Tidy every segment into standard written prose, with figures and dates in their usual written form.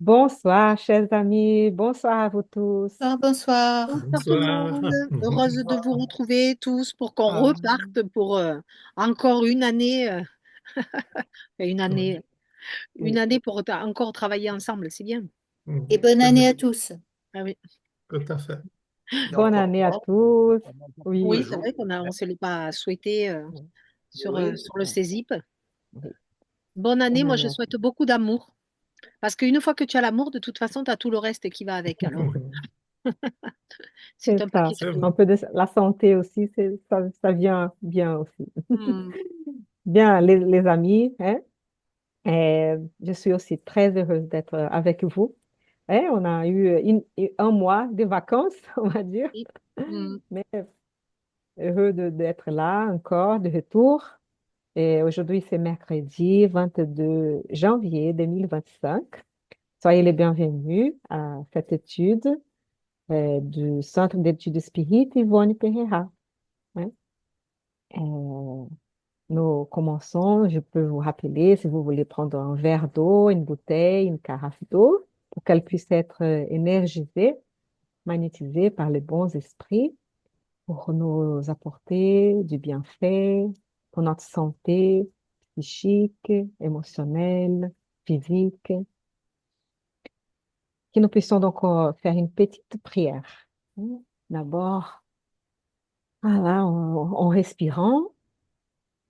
Bonsoir, chers amis. Bonsoir à vous tous. Bonsoir. Bonsoir tout le Bonsoir. monde, heureuse de vous retrouver tous pour qu'on Ah, reparte pour encore une année, Oui, une année pour encore travailler ensemble, c'est bien. Et oui, bonne c'est année bien, à tous. Ah oui, tout à fait. bonne année à tous. oui, Oui, c'est vrai on se l'est pas souhaité sur le CESIP. oui, Bonne année, bonne moi je année. souhaite beaucoup d'amour, parce qu'une fois que tu as l'amour, de toute façon, tu as tout le reste qui va avec. Alors, c'est C'est un ça. paquet de C'est fleurs. vrai. Un peu de la santé aussi, ça vient bien aussi. Hmm. Bien, les amis, hein, je suis aussi très heureuse d'être avec vous. Hein, on a eu un mois de vacances, on va dire, Oui. Hmm. mais heureux d'être là encore, de retour. Et aujourd'hui, c'est mercredi 22 janvier 2025. Soyez les bienvenus à cette étude du Centre d'études spirites Yvonne Pereira. Hein. Euh, nous commençons, je peux vous rappeler, si vous voulez prendre un verre d'eau, une bouteille, une carafe d'eau, pour qu'elle puisse être énergisée, magnétisée par les bons esprits, pour nous apporter du bienfait, pour notre santé psychique, émotionnelle, physique, que nous puissions donc faire une petite prière. D'abord, voilà, en respirant,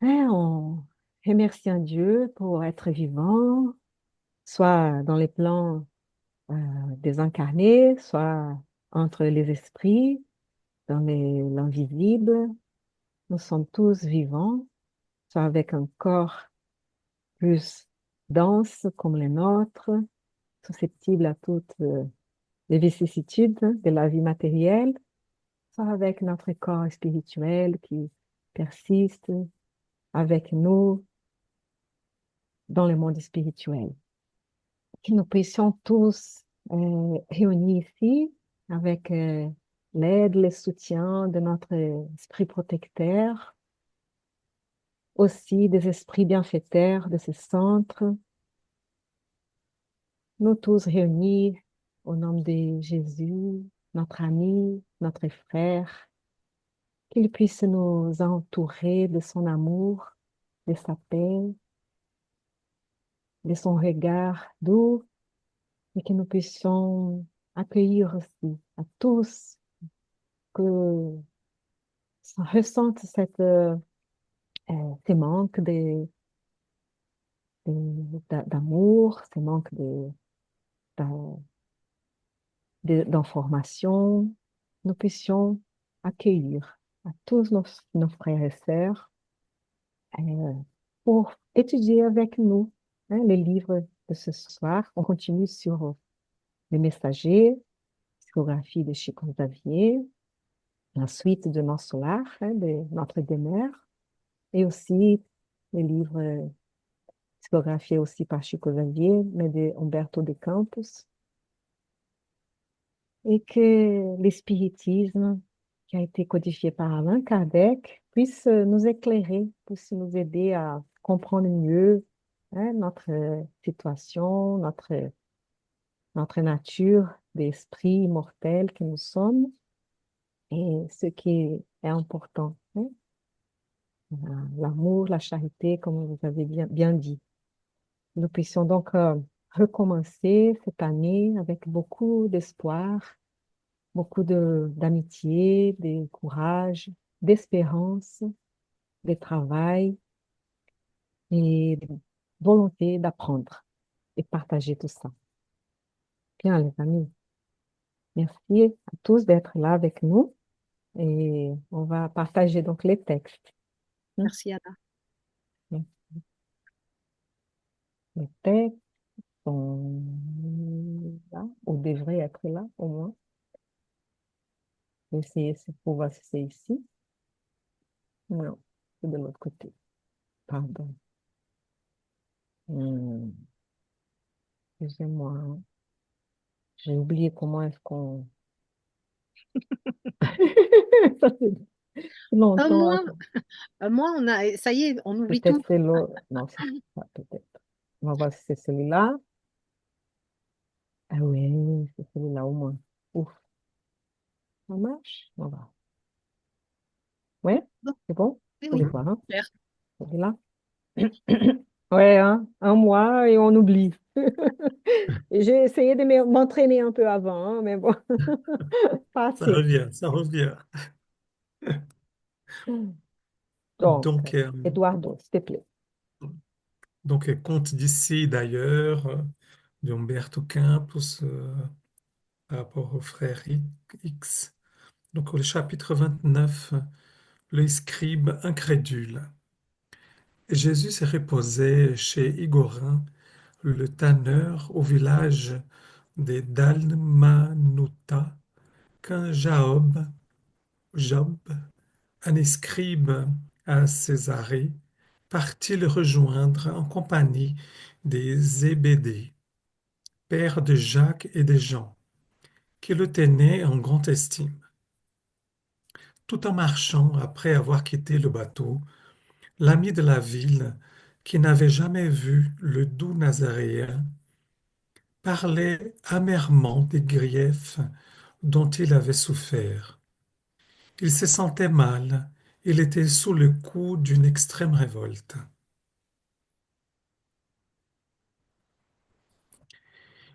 hein, en remerciant Dieu pour être vivant, soit dans les plans euh, des incarnés, soit entre les esprits, dans l'invisible. Nous sommes tous vivants, soit avec un corps plus dense comme les nôtres, susceptible à toutes les vicissitudes de la vie matérielle, soit avec notre corps spirituel qui persiste avec nous dans le monde spirituel. Que nous puissions tous réunis ici avec l'aide, le soutien de notre esprit protecteur, aussi des esprits bienfaiteurs de ce centre, nous tous réunis au nom de Jésus, notre ami, notre frère, qu'il puisse nous entourer de son amour, de sa paix, de son regard doux, et que nous puissions accueillir aussi à tous que ressentent ces manques d'amour, ces manques d'a- d'informations, nous puissions accueillir à tous nos frères et sœurs euh, pour étudier avec nous hein, les livres de ce soir. On continue sur les messagers, psychographie de Chico Xavier, la suite de Nos Solar, hein, de Notre-Dame-Mère, et aussi les livres psychographiés aussi par Chico Xavier, mais de Humberto de Campos, et que l'espiritisme qui a été codifié par Allan Kardec puisse nous éclairer, puisse nous aider à comprendre mieux hein, notre situation, notre nature d'esprit immortel que nous sommes et ce qui est important, hein, l'amour, la charité, comme vous avez bien dit. Nous puissions donc recommencer cette année avec beaucoup d'espoir, beaucoup d'amitié, de courage, d'espérance, de travail et de volonté d'apprendre et partager tout ça. Bien, les amis, merci à tous d'être là avec nous et on va partager donc les textes. Hmm. Merci Anna. Les textes sont là, ou devraient être là au moins. Je vais essayer pour voir si c'est ici. Non, c'est de l'autre côté. Pardon. Excusez-moi, hein. J'ai oublié comment est-ce qu'on... Ça fait Un longtemps, hein. mois, un mois, ça y est, on oublie Peut-être tout. c'est l'autre. Non, c'est ça, peut-être. On va voir si c'est celui-là. Ah ouais, c'est celui-là au moins. Ouf, ça marche? On va. Ouais, Bon, c'est bon? oui, On les oui, voit, hein? super. On est là? Ouais, hein? Un mois et on oublie. J'ai essayé de m'entraîner un peu avant, hein, mais bon, pas Ça assez. revient, ça revient. Donc, Donc, Eduardo, s'il te plaît. compte d'ici d'ailleurs d'Umberto Campos par rapport au frère X. Donc, au chapitre 29, le scribe incrédule. Jésus s'est reposé chez Igorin, le tanneur, au village des Dalmanuta, quand Job, un scribe à Césarée, partit le rejoindre en compagnie des Zébédée, père de Jacques et de Jean, qui le tenaient en grande estime. Tout en marchant, après avoir quitté le bateau, l'ami de la ville, qui n'avait jamais vu le doux Nazaréen, parlait amèrement des griefs dont il avait souffert. Il se sentait mal, il était sous le coup d'une extrême révolte.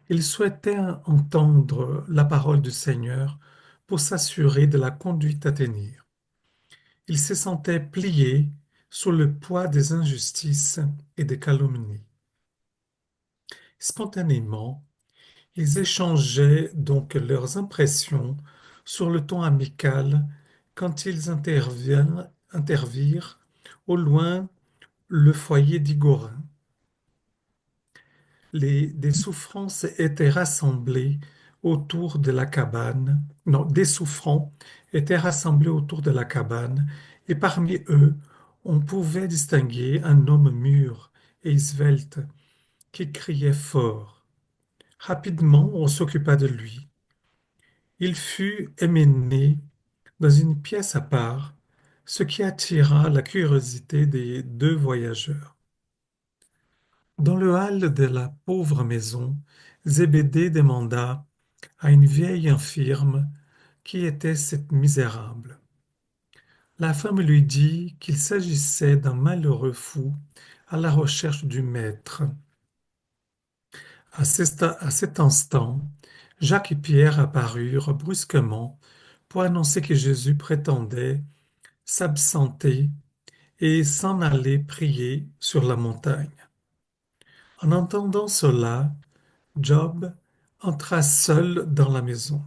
Il souhaitait entendre la parole du Seigneur pour s'assurer de la conduite à tenir. Il se sentait plié sous le poids des injustices et des calomnies. Spontanément, ils échangeaient donc leurs impressions sur le ton amical quand ils intervirent au loin le foyer d'Igorin. Des souffrances étaient rassemblées autour de la cabane. Non, des souffrants étaient rassemblés autour de la cabane, et parmi eux, on pouvait distinguer un homme mûr et svelte qui criait fort. Rapidement, on s'occupa de lui. Il fut emmené dans une pièce à part, ce qui attira la curiosité des deux voyageurs. Dans le hall de la pauvre maison, Zébédée demanda à une vieille infirme qui était cette misérable. La femme lui dit qu'il s'agissait d'un malheureux fou à la recherche du maître. À cet instant, Jacques et Pierre apparurent brusquement pour annoncer que Jésus prétendait s'absenter et s'en aller prier sur la montagne. En entendant cela, Job entra seul dans la maison.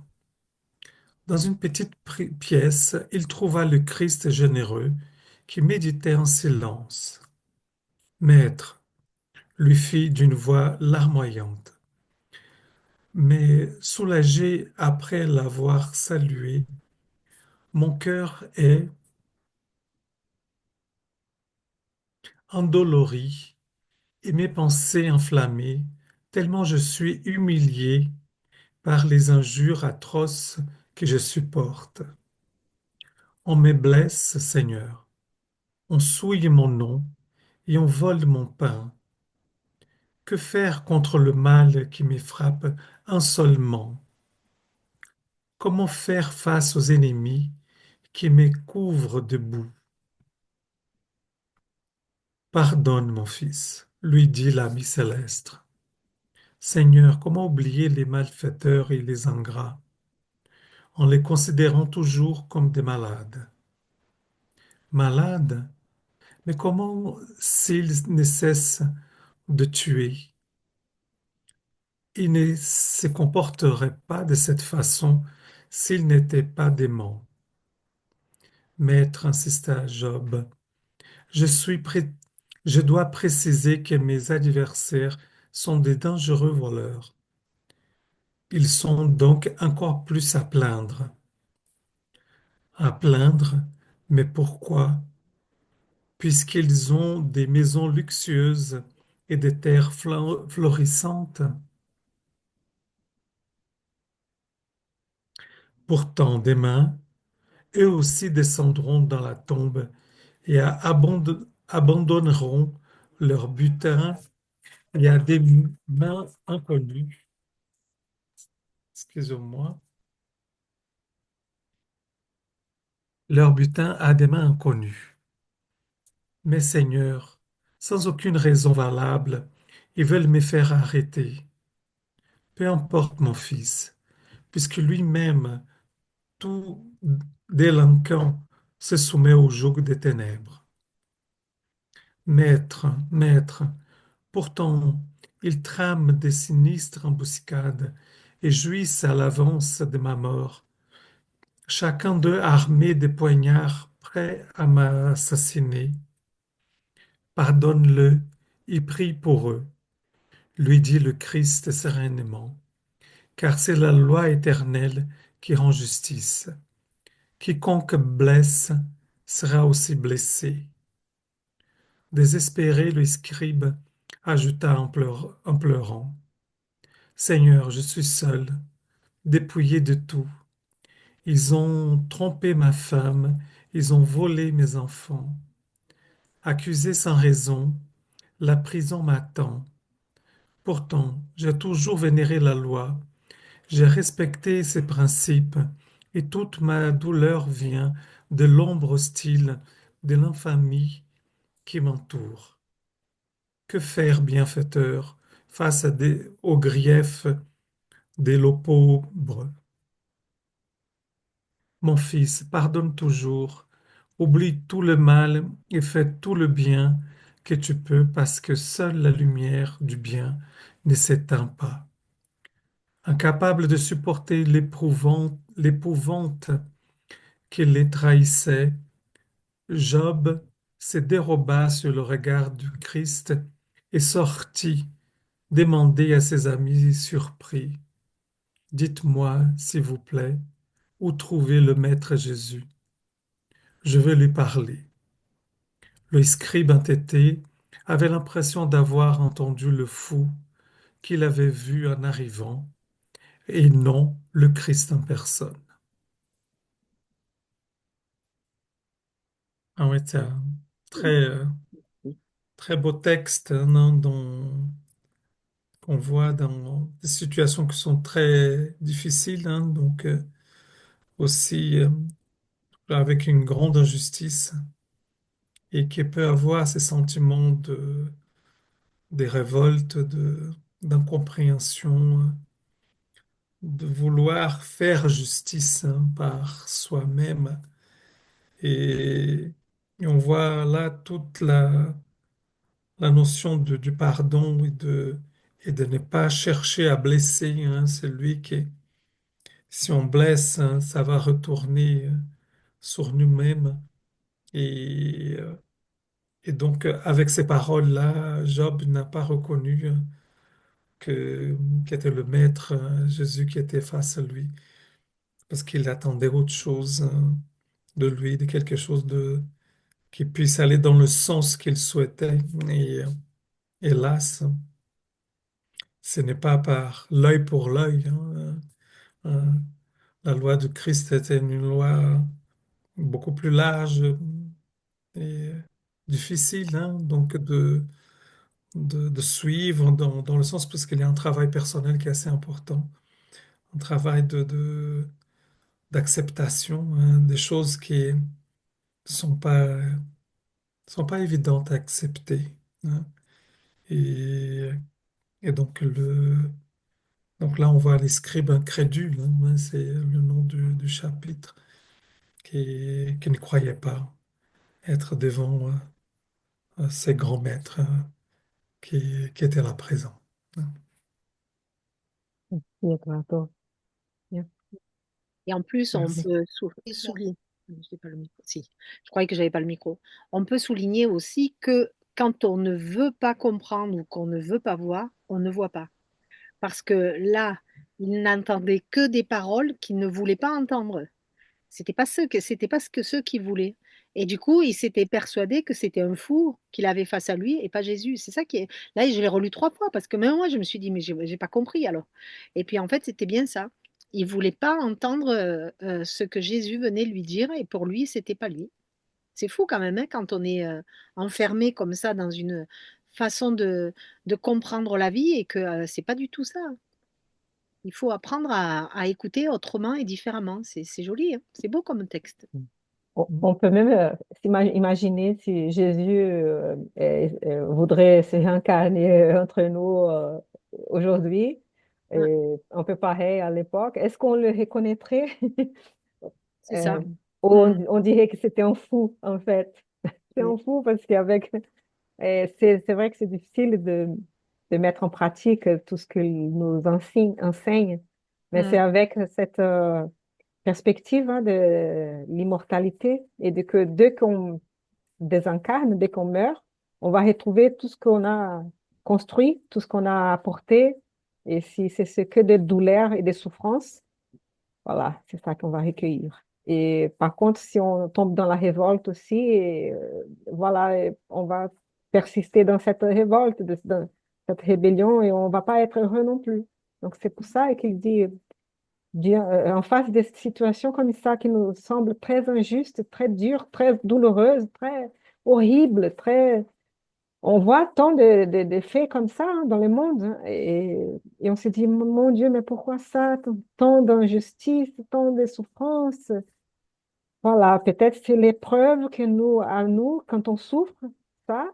Dans une petite pièce, il trouva le Christ généreux qui méditait en silence. Maître, lui fit d'une voix larmoyante, mais soulagé après l'avoir salué, mon cœur est endolori et mes pensées enflammées, tellement je suis humilié par les injures atroces que je supporte. On me blesse, Seigneur, on souille mon nom et on vole mon pain. Que faire contre le mal qui me frappe insolemment? Comment faire face aux ennemis qui me couvrent de boue? Pardonne, mon fils, lui dit l'ami céleste. Seigneur, comment oublier les malfaiteurs et les ingrats, en les considérant toujours comme des malades? Malades? Mais comment s'ils ne cessent de tuer? Ils ne se comporteraient pas de cette façon s'ils n'étaient pas démons. Maître, insista Job, je suis prêt, je dois préciser que mes adversaires sont des dangereux voleurs. Ils sont donc encore plus à plaindre. À plaindre, mais pourquoi? Puisqu'ils ont des maisons luxueuses et des terres florissantes. Pourtant, demain, eux aussi descendront dans la tombe et abandonneront leur butin et à des mains inconnues excusez-moi. Leur butin a des mains inconnues. Mais Seigneur, sans aucune raison valable, ils veulent me faire arrêter. Peu importe mon fils, puisque lui-même, tout délinquant, se soumet au joug des ténèbres. Maître, maître, pourtant, ils trament des sinistres embuscades et jouissent à l'avance de ma mort, chacun d'eux armé de poignards prêts à m'assassiner. Pardonne-le et prie pour eux, lui dit le Christ sereinement, car c'est la loi éternelle qui rend justice. Quiconque blesse sera aussi blessé. Désespéré, le scribe ajouta en pleurant, Seigneur, je suis seul, dépouillé de tout. Ils ont trompé ma femme, ils ont volé mes enfants. Accusé sans raison, la prison m'attend. Pourtant, j'ai toujours vénéré la loi, j'ai respecté ses principes, et toute ma douleur vient de l'ombre hostile, de l'infamie qui m'entoure. Que faire, bienfaiteur, face aux griefs des pauvres? Mon fils, pardonne toujours, oublie tout le mal et fais tout le bien que tu peux parce que seule la lumière du bien ne s'éteint pas. Incapable de supporter l'épouvante qui les trahissait, Job se déroba sur le regard du Christ et sortit demander à ses amis surpris, dites-moi, s'il vous plaît, où trouver le Maître Jésus? Je veux lui parler. Le scribe entêté avait l'impression d'avoir entendu le fou qu'il avait vu en arrivant, et non le Christ en personne. Ah ouais, c'est un très beau texte hein, non, qu'on voit dans des situations qui sont très difficiles, hein, donc aussi avec une grande injustice et qui peut avoir ces sentiments des révoltes, d'incompréhension, de vouloir faire justice hein, par soi-même. Et, et on voit là toute la notion du pardon et de ne pas chercher à blesser hein, celui qui, si on blesse, hein, ça va retourner sur nous-mêmes. Et, euh, et donc, avec ces paroles-là, Job n'a pas reconnu que qu'était le Maître, Jésus qui était face à lui, parce qu'il attendait autre chose de lui, de quelque chose qui puisse aller dans le sens qu'il souhaitait. Et hélas, ce n'est pas par l'œil pour l'œil, hein. Euh, la loi de Christ était une loi beaucoup plus large et difficile, hein, donc de suivre dans le sens, parce qu'il y a un travail personnel qui est assez important, un travail d'acceptation, hein, des choses qui sont pas, sont pas évidentes à accepter, hein. Et, et donc là, on voit les scribes incrédules, hein, c'est le nom du chapitre, qui ne croyaient pas être devant ces grands maîtres qui étaient là présents, hein. Merci à toi, Paul. Bien. Et en plus, on Merci. peut souligner, j'ai pas le micro, si, je croyais que j'avais pas le micro. On peut souligner aussi que quand on ne veut pas comprendre ou qu'on ne veut pas voir, on ne voit pas. Parce que là, il n'entendait que des paroles qu'il ne voulait pas entendre. C'était pas ce que ceux qui voulaient. Et du coup, il s'était persuadé que c'était un fou qu'il avait face à lui et pas Jésus. C'est ça qui est. Là, je l'ai relu 3 fois parce que même moi, je me suis dit, mais j'ai pas compris alors. Et puis en fait, c'était bien ça. Il voulait pas entendre ce que Jésus venait lui dire et pour lui, c'était pas lui. C'est fou quand même hein, quand on est enfermé comme ça dans une façon de comprendre la vie et que c'est pas du tout ça. Il faut apprendre à écouter autrement et différemment. C'est joli, hein. C'est beau comme texte. On peut même imaginer si Jésus voudrait se réincarner entre nous aujourd'hui, Ouais, un peu pareil à l'époque. Est-ce qu'on le reconnaîtrait? c'est Euh, ça. ou Mm, on dirait que c'était un fou, en fait. C'est mm, un fou parce qu'avec... c'est vrai que c'est difficile de mettre en pratique tout ce qu'il nous enseigne, mais c'est mm, avec cette perspective de l'immortalité et de que dès qu'on désincarne, dès qu'on meurt, on va retrouver tout ce qu'on a construit, tout ce qu'on a apporté. Et si c'est que des douleurs et des souffrances, voilà, c'est ça qu'on va recueillir. Et par contre, si on tombe dans la révolte aussi, voilà, on va persister dans cette révolte, dans cette rébellion, et on va pas être heureux non plus. Donc c'est pour ça qu'il dit, en face des situations comme ça qui nous semblent très injustes, très dures, très douloureuses, très horribles, très... On voit tant de faits comme ça dans le monde, hein, et on se dit, mon Dieu, mais pourquoi ça? Tant d'injustice, tant de souffrances. Voilà, peut-être c'est l'épreuve que nous, à nous, quand on souffre, ça,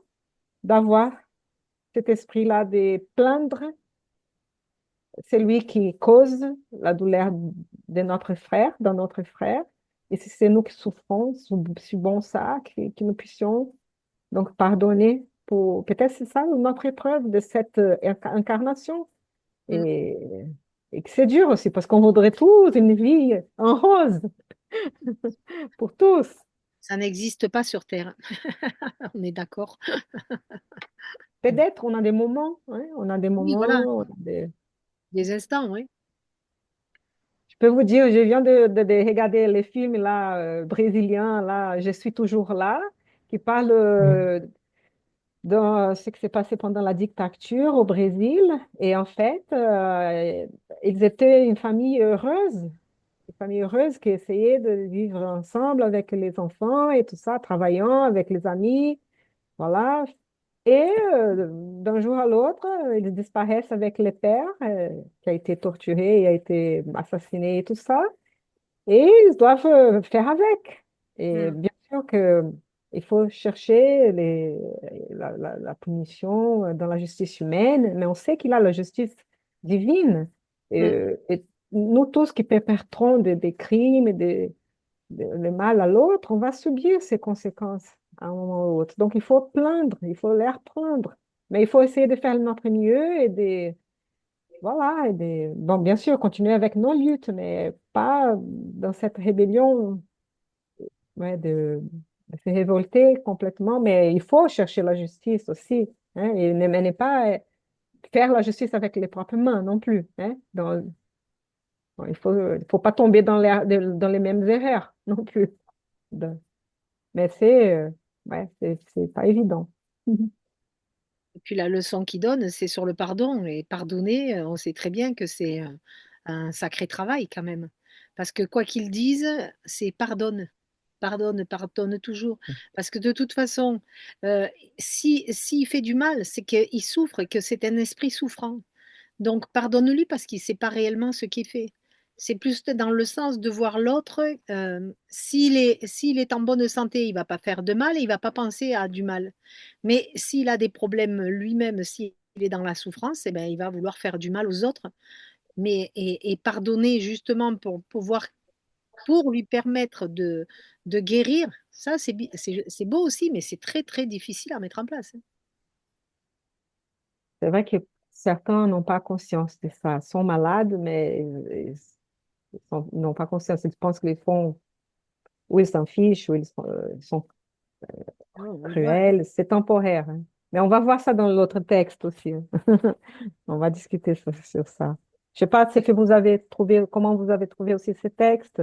d'avoir cet esprit-là de plaindre celui qui cause la douleur de notre frère, dans notre frère. Et si c'est nous qui souffrons, subons ça, que nous puissions donc pardonner pour... Peut-être c'est ça notre épreuve de cette incarnation. mm. Et, et que c'est dur aussi, parce qu'on voudrait tous une vie en rose pour tous. Ça n'existe pas sur Terre. On est d'accord. Peut-être on a des moments, hein, on a des Oui, voilà. moments, Des instants, oui. Je peux vous dire, je viens de regarder les films là, brésiliens, là, Je suis toujours là, qui parlent de ce qui s'est passé pendant la dictature au Brésil. Et en fait, ils étaient une famille heureuse qui essayait de vivre ensemble avec les enfants et tout ça, travaillant avec les amis. Voilà. Et d'un jour à l'autre, ils disparaissent avec le père, qui a été torturé et a été assassiné et tout ça. Et ils doivent faire avec. Et Mm, bien sûr que il faut chercher la punition dans la justice humaine, mais on sait qu'il a la justice divine. mm, Et nous tous qui perpétrons des crimes et le mal à l'autre, on va subir ces conséquences à un moment ou l'autre. Donc il faut plaindre, il faut les reprendre. Mais il faut essayer de faire notre mieux et voilà, bon, bien sûr, continuer avec nos luttes, mais pas dans cette rébellion, ouais, de se révolter complètement. Mais il faut chercher la justice aussi, hein, et mais ne pas faire la justice avec les propres mains non plus, hein. Bon, il faut pas tomber dans les mêmes erreurs non plus. De- mais ouais, c'est pas évident. Et puis la leçon qu'il donne, c'est sur le pardon. Et pardonner, on sait très bien que c'est un sacré travail quand même. Parce que quoi qu'il dise, c'est pardonne. Pardonne, pardonne toujours. Parce que de toute façon, s'il fait du mal, c'est qu'il souffre, que c'est un esprit souffrant. Donc pardonne-lui parce qu'il ne sait pas réellement ce qu'il fait. C'est plus dans le sens de voir l'autre, s'il est en bonne santé, il ne va pas faire de mal et il ne va pas penser à du mal. Mais s'il a des problèmes lui-même, s'il est dans la souffrance, eh ben, il va vouloir faire du mal aux autres. Et pardonner justement pour pouvoir, pour lui permettre de guérir, ça c'est beau aussi, mais c'est très très difficile à mettre en place, hein. C'est vrai que certains n'ont pas conscience de ça, sont malades, mais ils n'ont pas conscience. Ils pensent qu'ils font, ou ils s'en fichent, ou ils sont Non, on le voit. cruels. C'est temporaire, hein. Mais on va voir ça dans l'autre texte aussi, hein. On va discuter sur ça. Je sais pas ce que vous avez trouvé, comment vous avez trouvé aussi ces textes.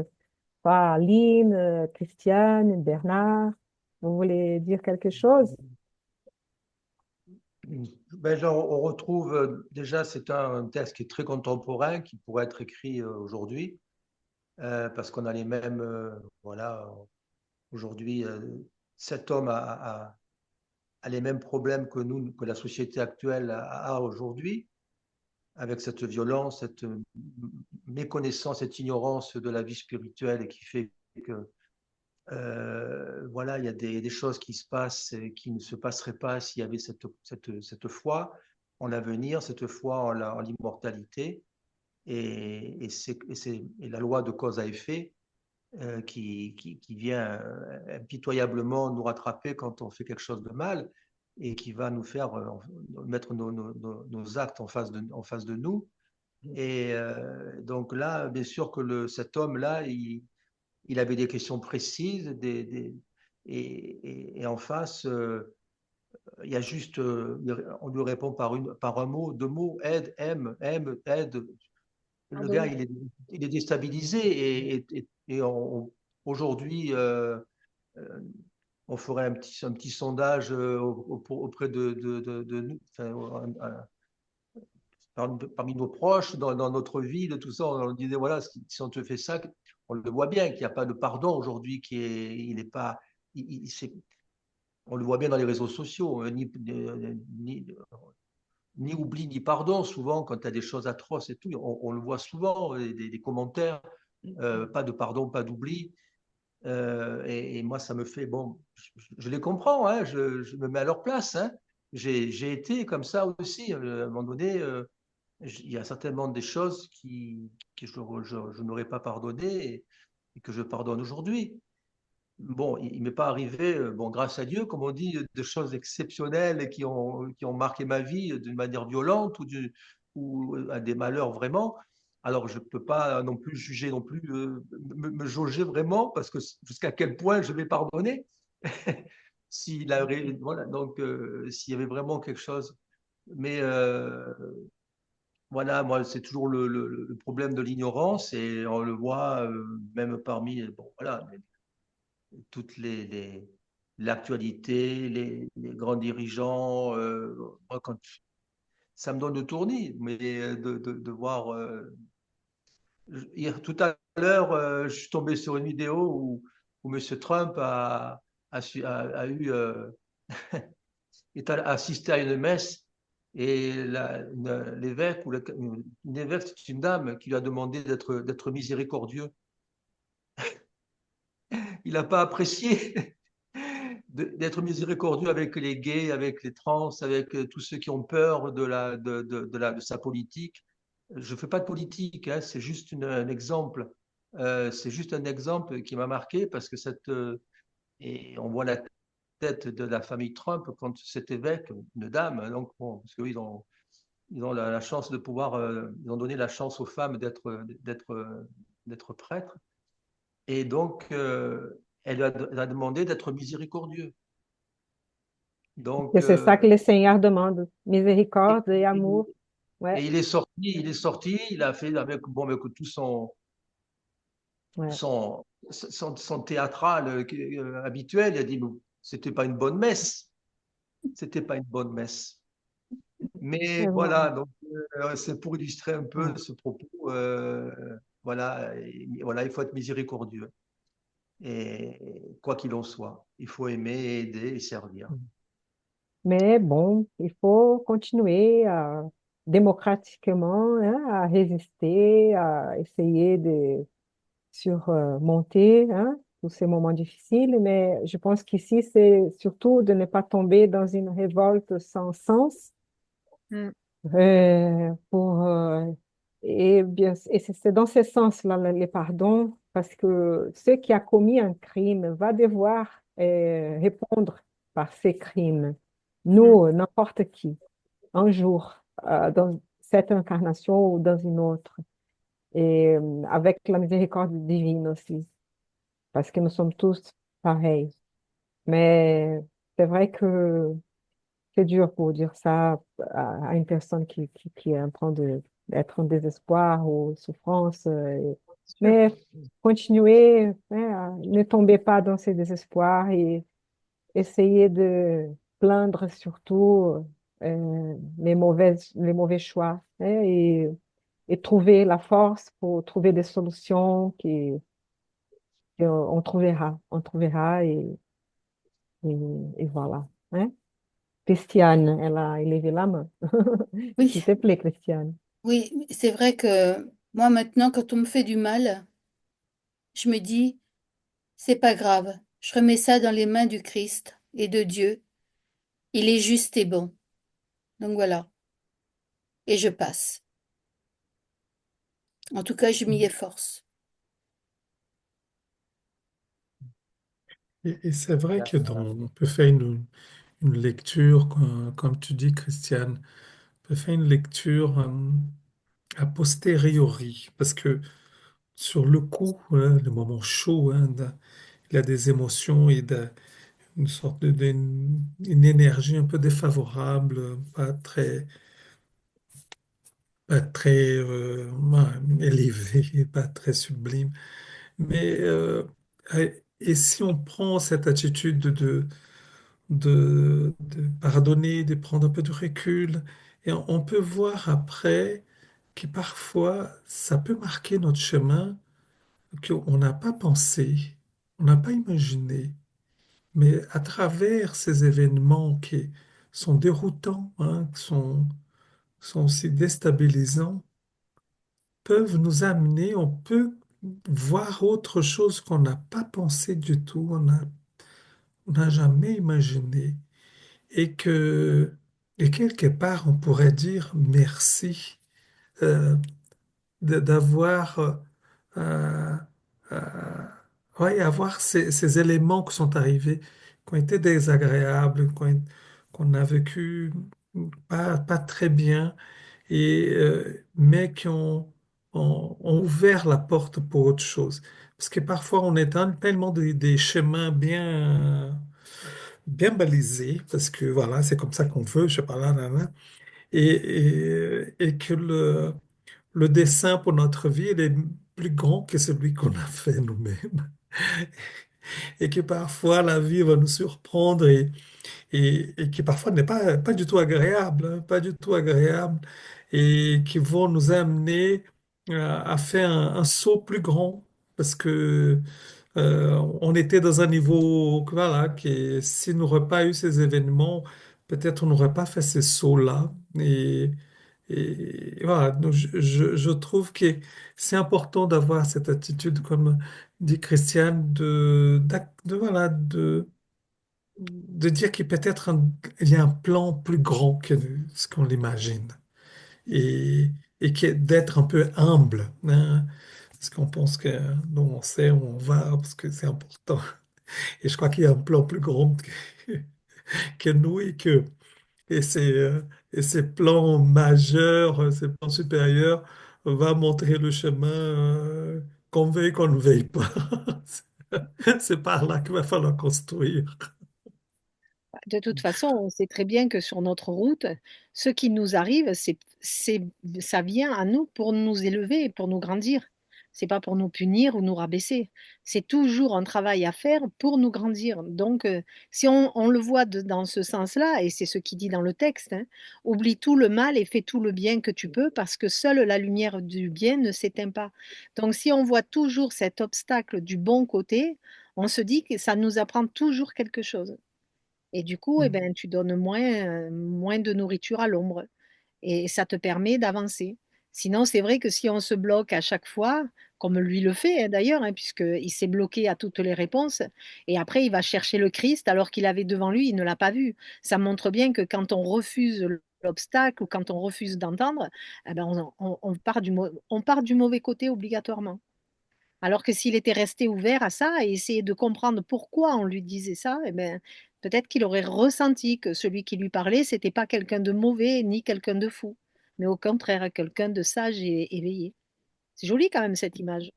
Pas Aline, Christiane, Bernard. Vous voulez dire quelque chose? Ben, genre, on retrouve déjà, c'est un texte qui est très contemporain, qui pourrait être écrit aujourd'hui, parce qu'on a les mêmes, voilà, aujourd'hui, cet homme a les mêmes problèmes que nous, que la société actuelle a aujourd'hui. avec cette violence, cette méconnaissance, cette ignorance de la vie spirituelle et qui fait que voilà, il y a des choses qui se passent et qui ne se passeraient pas s'il y avait cette foi en l'avenir, cette foi en l'immortalité. Et la loi de cause à effet qui vient impitoyablement nous rattraper quand on fait quelque chose de mal et qui va nous faire mettre nos actes en face de nous. Et donc là, bien sûr que cet homme-là, il avait des questions précises et en face, il y a juste, on lui répond par un mot, deux mots, aide, aime, aide. Le gars, Pardon. il est déstabilisé aujourd'hui, on ferait un petit sondage auprès de nous, enfin, parmi nos proches, dans notre ville, tout ça. On disait, voilà, si on te fait ça, on le voit bien qu'il n'y a pas de pardon aujourd'hui, il n'est pas, on le voit bien dans les réseaux sociaux, ni oubli ni pardon, souvent quand tu as des choses atroces et tout, on le voit souvent, des commentaires, pas de pardon, pas d'oubli. Et moi, ça me fait, bon, je les comprends, hein, je me mets à leur place. Hein. J'ai été comme ça aussi, à un moment donné, il y a certainement des choses que je n'aurais pas pardonné et que je pardonne aujourd'hui. Bon, il ne m'est pas arrivé, bon, grâce à Dieu, comme on dit, de choses exceptionnelles qui ont marqué ma vie d'une manière violente ou à des malheurs vraiment. Alors, je ne peux pas non plus juger, non plus me jauger vraiment, parce que jusqu'à quel point je vais pardonner. Voilà, donc, s'il y avait vraiment quelque chose. Mais voilà, moi, c'est toujours le problème de l'ignorance et on le voit même parmi, bon, voilà, toutes l'actualité, les grands dirigeants. Moi, ça me donne le tournis, mais de voir. Tout à l'heure, je suis tombé sur une vidéo où M. Trump a eu, est assisté à une messe et l'évêque, une évêque, c'est une dame qui lui a demandé d'être miséricordieux. Il n'a pas apprécié d'être miséricordieux avec les gays, avec les trans, avec tous ceux qui ont peur de sa politique. Je ne fais pas de politique, hein, c'est juste un exemple. C'est juste un exemple qui m'a marqué parce que et on voit la tête de la famille Trump quand cet évêque, une dame, hein, donc bon, parce qu'ils ils ont la chance de pouvoir, ils ont donné la chance aux femmes d'être prêtres. Et donc, elle a demandé d'être miséricordieux. Donc, Et c'est ça que le Seigneur demande, miséricorde et amour. Ouais, et il a fait avec, bon, avec tout ouais. son théâtral habituel. Il a dit, c'était pas une bonne messe. C'était pas une bonne messe. Mais Et voilà. voilà, donc c'est pour illustrer un peu Ouais. ce propos. Voilà, voilà, il faut être miséricordieux. Et quoi qu'il en soit, il faut aimer, aider et servir. Mais bon, il faut continuer démocratiquement, hein, à résister, à essayer de surmonter, hein, tous ces moments difficiles. Mais je pense qu'ici, c'est surtout de ne pas tomber dans une révolte sans sens. Mm. Pour, et bien, et c'est dans ce sens-là les pardons, parce que ce qui a commis un crime va devoir répondre par ces crimes. Mm. Nous, n'importe qui, un jour, dans cette incarnation ou dans une autre, et avec la miséricorde divine aussi, parce que nous sommes tous pareils. Mais c'est vrai que c'est dur pour dire ça à une personne qui est en train d'être en désespoir ou souffrance. Sûr. Mais continuez, hein, ne tombez pas dans ce désespoir et essayez de plaindre surtout les mauvais choix, hein, et trouver la force pour trouver des solutions on trouvera et, et voilà. Hein. Christiane, elle a élevé la main. Oui, S'il te plaît, Christiane. Oui, c'est vrai que moi maintenant, quand on me fait du mal, je me dis, c'est pas grave, je remets ça dans les mains du Christ et de Dieu. Il est juste et bon. Donc voilà, et je passe. En tout cas, je m'y efforce. Et c'est vrai que on peut faire une lecture, comme tu dis, Christiane, on peut faire une lecture a posteriori, parce que sur le coup, hein, le moment chaud, hein, il a des émotions et une sorte une énergie un peu défavorable, pas très ouais, élevée, pas très sublime. Mais et si on prend cette attitude de pardonner, de prendre un peu de recul, et on peut voir après que parfois ça peut marquer notre chemin qu'on n'a pas pensé, on n'a pas imaginé, mais à travers ces événements qui sont déroutants, hein, sont aussi déstabilisants, peuvent nous amener, on peut voir autre chose qu'on n'a pas pensé du tout, on n'a jamais imaginé, et et quelque part, on pourrait dire merci d'avoir euh, euh, ouais, avoir ces éléments qui sont arrivés, qui ont été désagréables, qu'on a vécu pas très bien, mais qui ont ouvert la porte pour autre chose. Parce que parfois, on est dans tellement des chemins bien balisés, parce que voilà, c'est comme ça qu'on veut, je sais pas là, là, là, et que le dessein pour notre vie, il est plus grand que celui qu'on a fait nous-mêmes. Et que parfois, la vie va nous surprendre et qui parfois n'est pas du tout agréable, hein, pas du tout agréable, et qui vont nous amener à faire un saut plus grand, parce que on était dans un niveau, voilà, que s'il n'aurait pas eu ces événements, peut-être on n'aurait pas fait ces sauts-là. Et voilà, donc je trouve que c'est important d'avoir cette attitude, comme dit Christiane, voilà, de dire qu'il peut-être il y a un plan plus grand que ce qu'on l'imagine et d'être un peu humble, hein, parce qu'on pense que nous on sait où on va parce que c'est important. Et je crois qu'il y a un plan plus grand que nous et ces plans majeurs, ces plans supérieurs va montrer le chemin qu'on veuille qu'on ne veuille pas. C'est par là qu'il va falloir construire. De toute façon, on sait très bien que sur notre route, ce qui nous arrive, ça vient à nous pour nous élever et pour nous grandir. C'est pas pour nous punir ou nous rabaisser. C'est toujours un travail à faire pour nous grandir. Donc, si on le voit dans ce sens-là, et c'est ce qu'il dit dans le texte, hein, oublie tout le mal et fais tout le bien que tu peux, parce que seule la lumière du bien ne s'éteint pas. Donc, si on voit toujours cet obstacle du bon côté, on se dit que ça nous apprend toujours quelque chose. Et du coup, eh ben, tu donnes moins de nourriture à l'ombre et ça te permet d'avancer. Sinon, c'est vrai que si on se bloque à chaque fois, comme lui le fait hein, d'ailleurs, hein, puisqu'il s'est bloqué à toutes les réponses, et après il va chercher le Christ alors qu'il avait devant lui, il ne l'a pas vu. Ça montre bien que quand on refuse l'obstacle ou quand on refuse d'entendre, eh ben, on part du mauvais côté obligatoirement. Alors que s'il était resté ouvert à ça et essayé de comprendre pourquoi on lui disait ça, eh ben, peut-être qu'il aurait ressenti que celui qui lui parlait, c'était pas quelqu'un de mauvais ni quelqu'un de fou, mais au contraire, quelqu'un de sage et éveillé. C'est joli quand même cette image.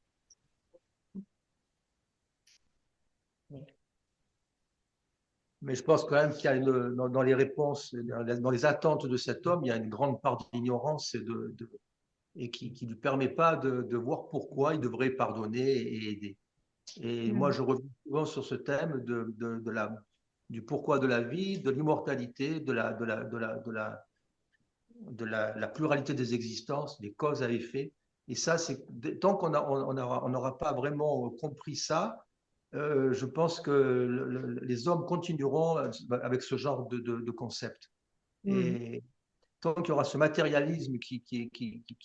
Mais je pense quand même qu'il y a dans les réponses, dans les attentes de cet homme, il y a une grande part d'ignorance et qui ne lui permet pas de voir pourquoi il devrait pardonner et aider. Et moi, Mm. je reviens souvent sur ce thème du pourquoi de la vie, de l'immortalité, la pluralité des existences, des causes à effet. Et ça, tant on n'aura pas vraiment compris ça, je pense que les hommes continueront avec ce genre de concept. Mm. Et tant qu'il y aura ce matérialisme qui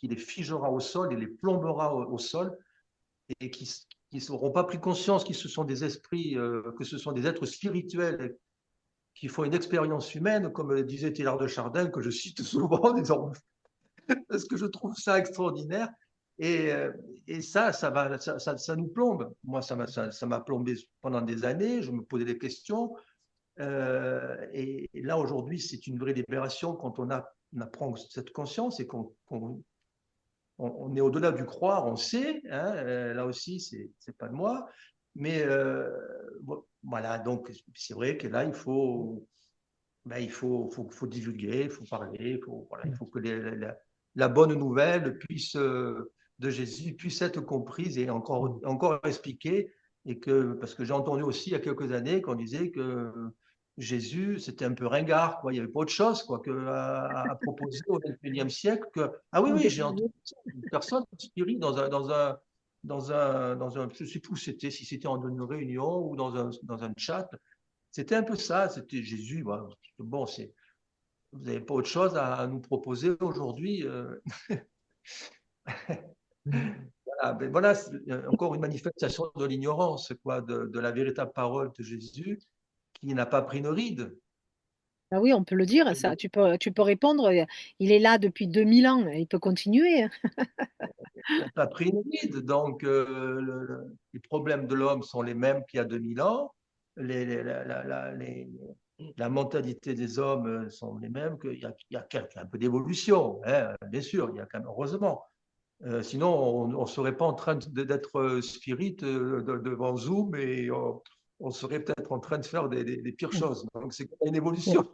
les figera au sol et les plombera au sol, et qui n'auront pas pris conscience que ce sont des esprits, que ce sont des êtres spirituels qui font une expérience humaine, comme le disait Teilhard de Chardin, que je cite souvent désormais, parce que je trouve ça extraordinaire. Et, ça nous plombe. Moi, ça m'a plombé pendant des années. Je me posais des questions. Et là, aujourd'hui, c'est une vraie libération quand on apprend cette conscience et qu'on on est au-delà du croire, on sait. Hein, là aussi, c'est pas de moi. Mais voilà, donc c'est vrai que là, il faut divulguer, il faut parler, il faut que la bonne nouvelle de Jésus puisse être comprise et encore expliquée. Parce que j'ai entendu aussi il y a quelques années qu'on disait que Jésus, c'était un peu ringard, quoi. Il n'y avait pas autre chose quoi, à proposer au XXIe siècle. Ah oui, oui, j'ai entendu une personne spirit je ne sais plus si c'était en une réunion ou dans un chat. C'était un peu ça, c'était Jésus. Voilà. Bon, vous n'avez pas autre chose à nous proposer aujourd'hui. Voilà, ben voilà, encore une manifestation de l'ignorance, quoi, de la véritable parole de Jésus qui n'a pas pris une ride. Ah oui, on peut le dire, ça. Tu peux répondre. Il est là depuis 2000 ans. Il peut continuer. Il n'a pas pris une ride. Donc, les problèmes de l'homme sont les mêmes qu'il y a 2000 ans. La mentalité des hommes sont les mêmes. Il y a un peu d'évolution, hein, bien sûr, il y a quand même, heureusement. Sinon, on ne serait pas en train d'être spirit devant Zoom et on serait peut-être en train de faire des pires choses. Donc, c'est une évolution,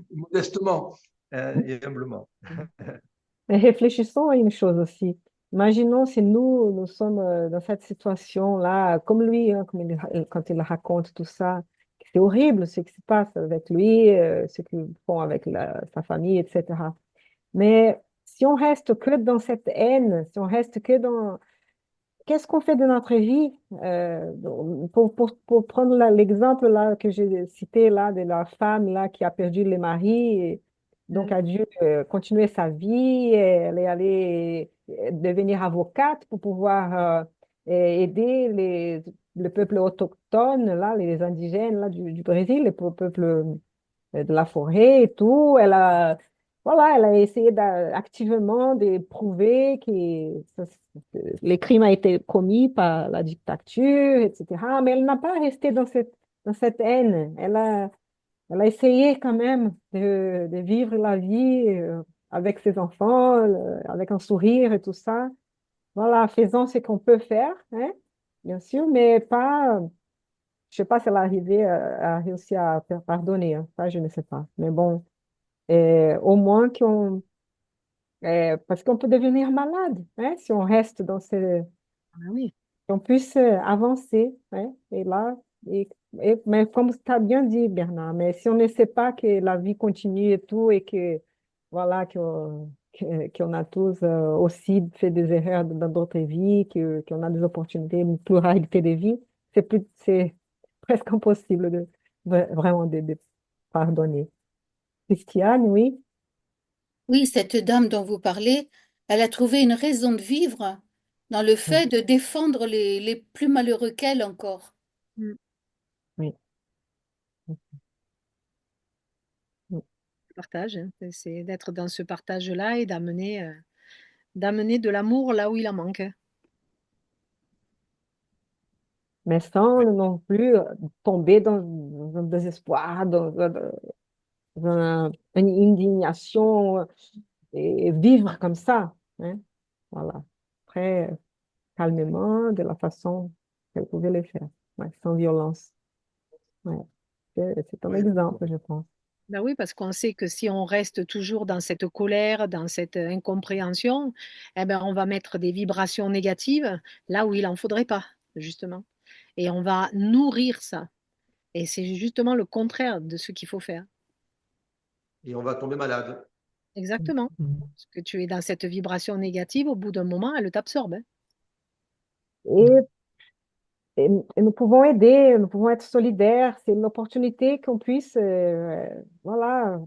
modestement et humblement. Mais réfléchissons à une chose aussi. Imaginons si nous sommes dans cette situation-là, comme lui, hein, quand il raconte tout ça, c'est horrible ce qui se passe avec lui, ce qu'ils font avec sa famille, etc. Mais si on reste que dans cette haine, si on reste que dans qu'est-ce qu'on fait de notre vie? Pour prendre l'exemple là que j'ai cité là de la femme là qui a perdu le mari, et donc a dû continuer sa vie, elle est allée devenir avocate pour pouvoir aider le peuple autochtone là, les indigènes là du Brésil, le peuple de la forêt et tout. Voilà, elle a essayé activement de prouver que les crimes ont été commis par la dictature, etc. Mais elle n'a pas resté dans cette haine. Elle a essayé quand même de vivre la vie avec ses enfants, avec un sourire et tout ça. Voilà, faisant ce qu'on peut faire, hein, bien sûr, mais pas, je sais pas si elle a arrivé à réussir à faire pardonner, hein. Ça, je ne sais pas. Mais bon, au moins parce qu'on peut devenir malade, hein, si on reste dans Ah oui. qu'on puisse avancer, hein, et là, mais comme tu as bien dit, Bernard, mais si on ne sait pas que la vie continue et tout, et que, voilà, qu'on a tous aussi fait des erreurs dans d'autres vies, qu'on a des opportunités, une pluralité de vies, c'est presque impossible vraiment de pardonner. Christiane, oui. Oui, cette dame dont vous parlez, elle a trouvé une raison de vivre dans le Oui, fait de défendre les plus malheureux qu'elle encore. Mm. oui, oui. Partage, hein. C'est d'être dans ce partage-là et d'amener de l'amour là où il en manque. Mais sans non plus tomber dans un désespoir, dans une indignation et vivre comme ça, hein. Voilà. Très calmement, de la façon qu'elle pouvait le faire, ouais, sans violence. Ouais. C'est un Oui, exemple, je pense. Ben oui, parce qu'on sait que si on reste toujours dans cette colère, dans cette incompréhension, eh ben on va mettre des vibrations négatives là où il en faudrait pas, justement. Et on va nourrir ça. Et c'est justement le contraire de ce qu'il faut faire. et on va tomber malade. Exactement. Mhm. Parce que tu es dans cette vibration négative, au bout d'un moment, elle t'absorbe, hein. Et, et nous pouvons aider, nous pouvons être solidaires. C'est une opportunité qu'on puisse, voilà,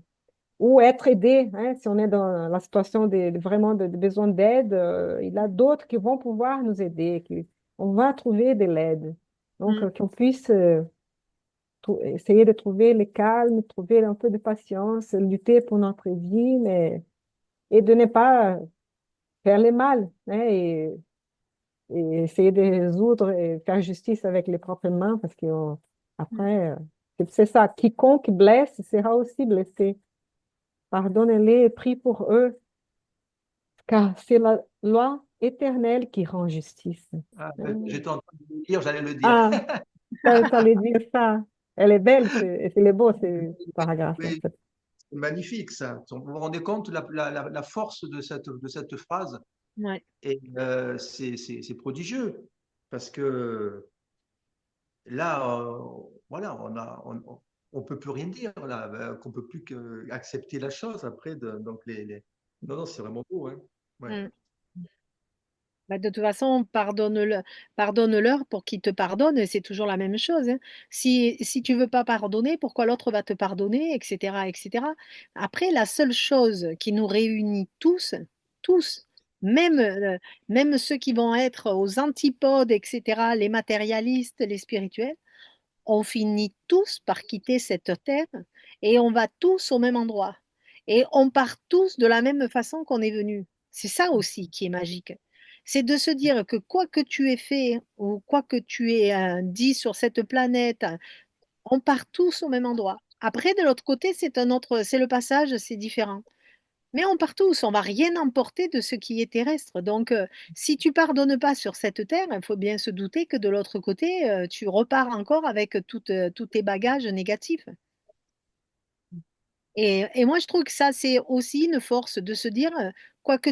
ou être aidé, hein, si on est dans la situation vraiment de besoin d'aide, il y a d'autres qui vont pouvoir nous aider, on va trouver de l'aide. Donc, Mm. qu'on puisse essayer de trouver le calme, trouver un peu de patience, lutter pour notre vie, et de ne pas faire le mal, hein, et essayer de résoudre et faire justice avec les propres mains, parce Mm. après, c'est ça, quiconque blesse sera aussi blessé. Pardonnez-les et prie pour eux, car c'est la loi éternelle qui rend justice. Ah, Hein. j'étais en train de le dire, j'allais le dire. Ah, t'allais dire ça. Elle est belle, c'est beau, ce paragraphe, en Oui, fait. c'est magnifique ça. Vous vous rendez compte la force de cette phrase? Ouais. Et c'est prodigieux parce que là, voilà, on peut plus rien dire là, qu'on peut plus accepter la chose après. Donc non, non, c'est vraiment beau, hein. Ouais. Mm. Bah, de toute façon, pardonne-leur pour qu'ils te pardonnent, et c'est toujours la même chose, hein. Si tu veux pas pardonner, pourquoi l'autre va te pardonner, etc., etc. Après, la seule chose qui nous réunit tous, même, même ceux qui vont être aux antipodes, etc., les matérialistes, les spirituels, on finit tous par quitter cette terre et on va tous au même endroit. Et on part tous de la même façon qu'on est venu. C'est ça aussi qui est magique. C'est de se dire que quoi que tu aies fait ou quoi que tu aies dit sur cette planète, on part tous au même endroit. Après, de l'autre côté, c'est le passage, c'est différent. Mais on part tous, on va rien emporter de ce qui est terrestre. Donc, si tu pardonnes pas sur cette terre, il faut bien se douter que de l'autre côté, tu repars encore avec tous tes bagages négatifs. Et moi, je trouve que ça, c'est aussi une force de se dire, quoi que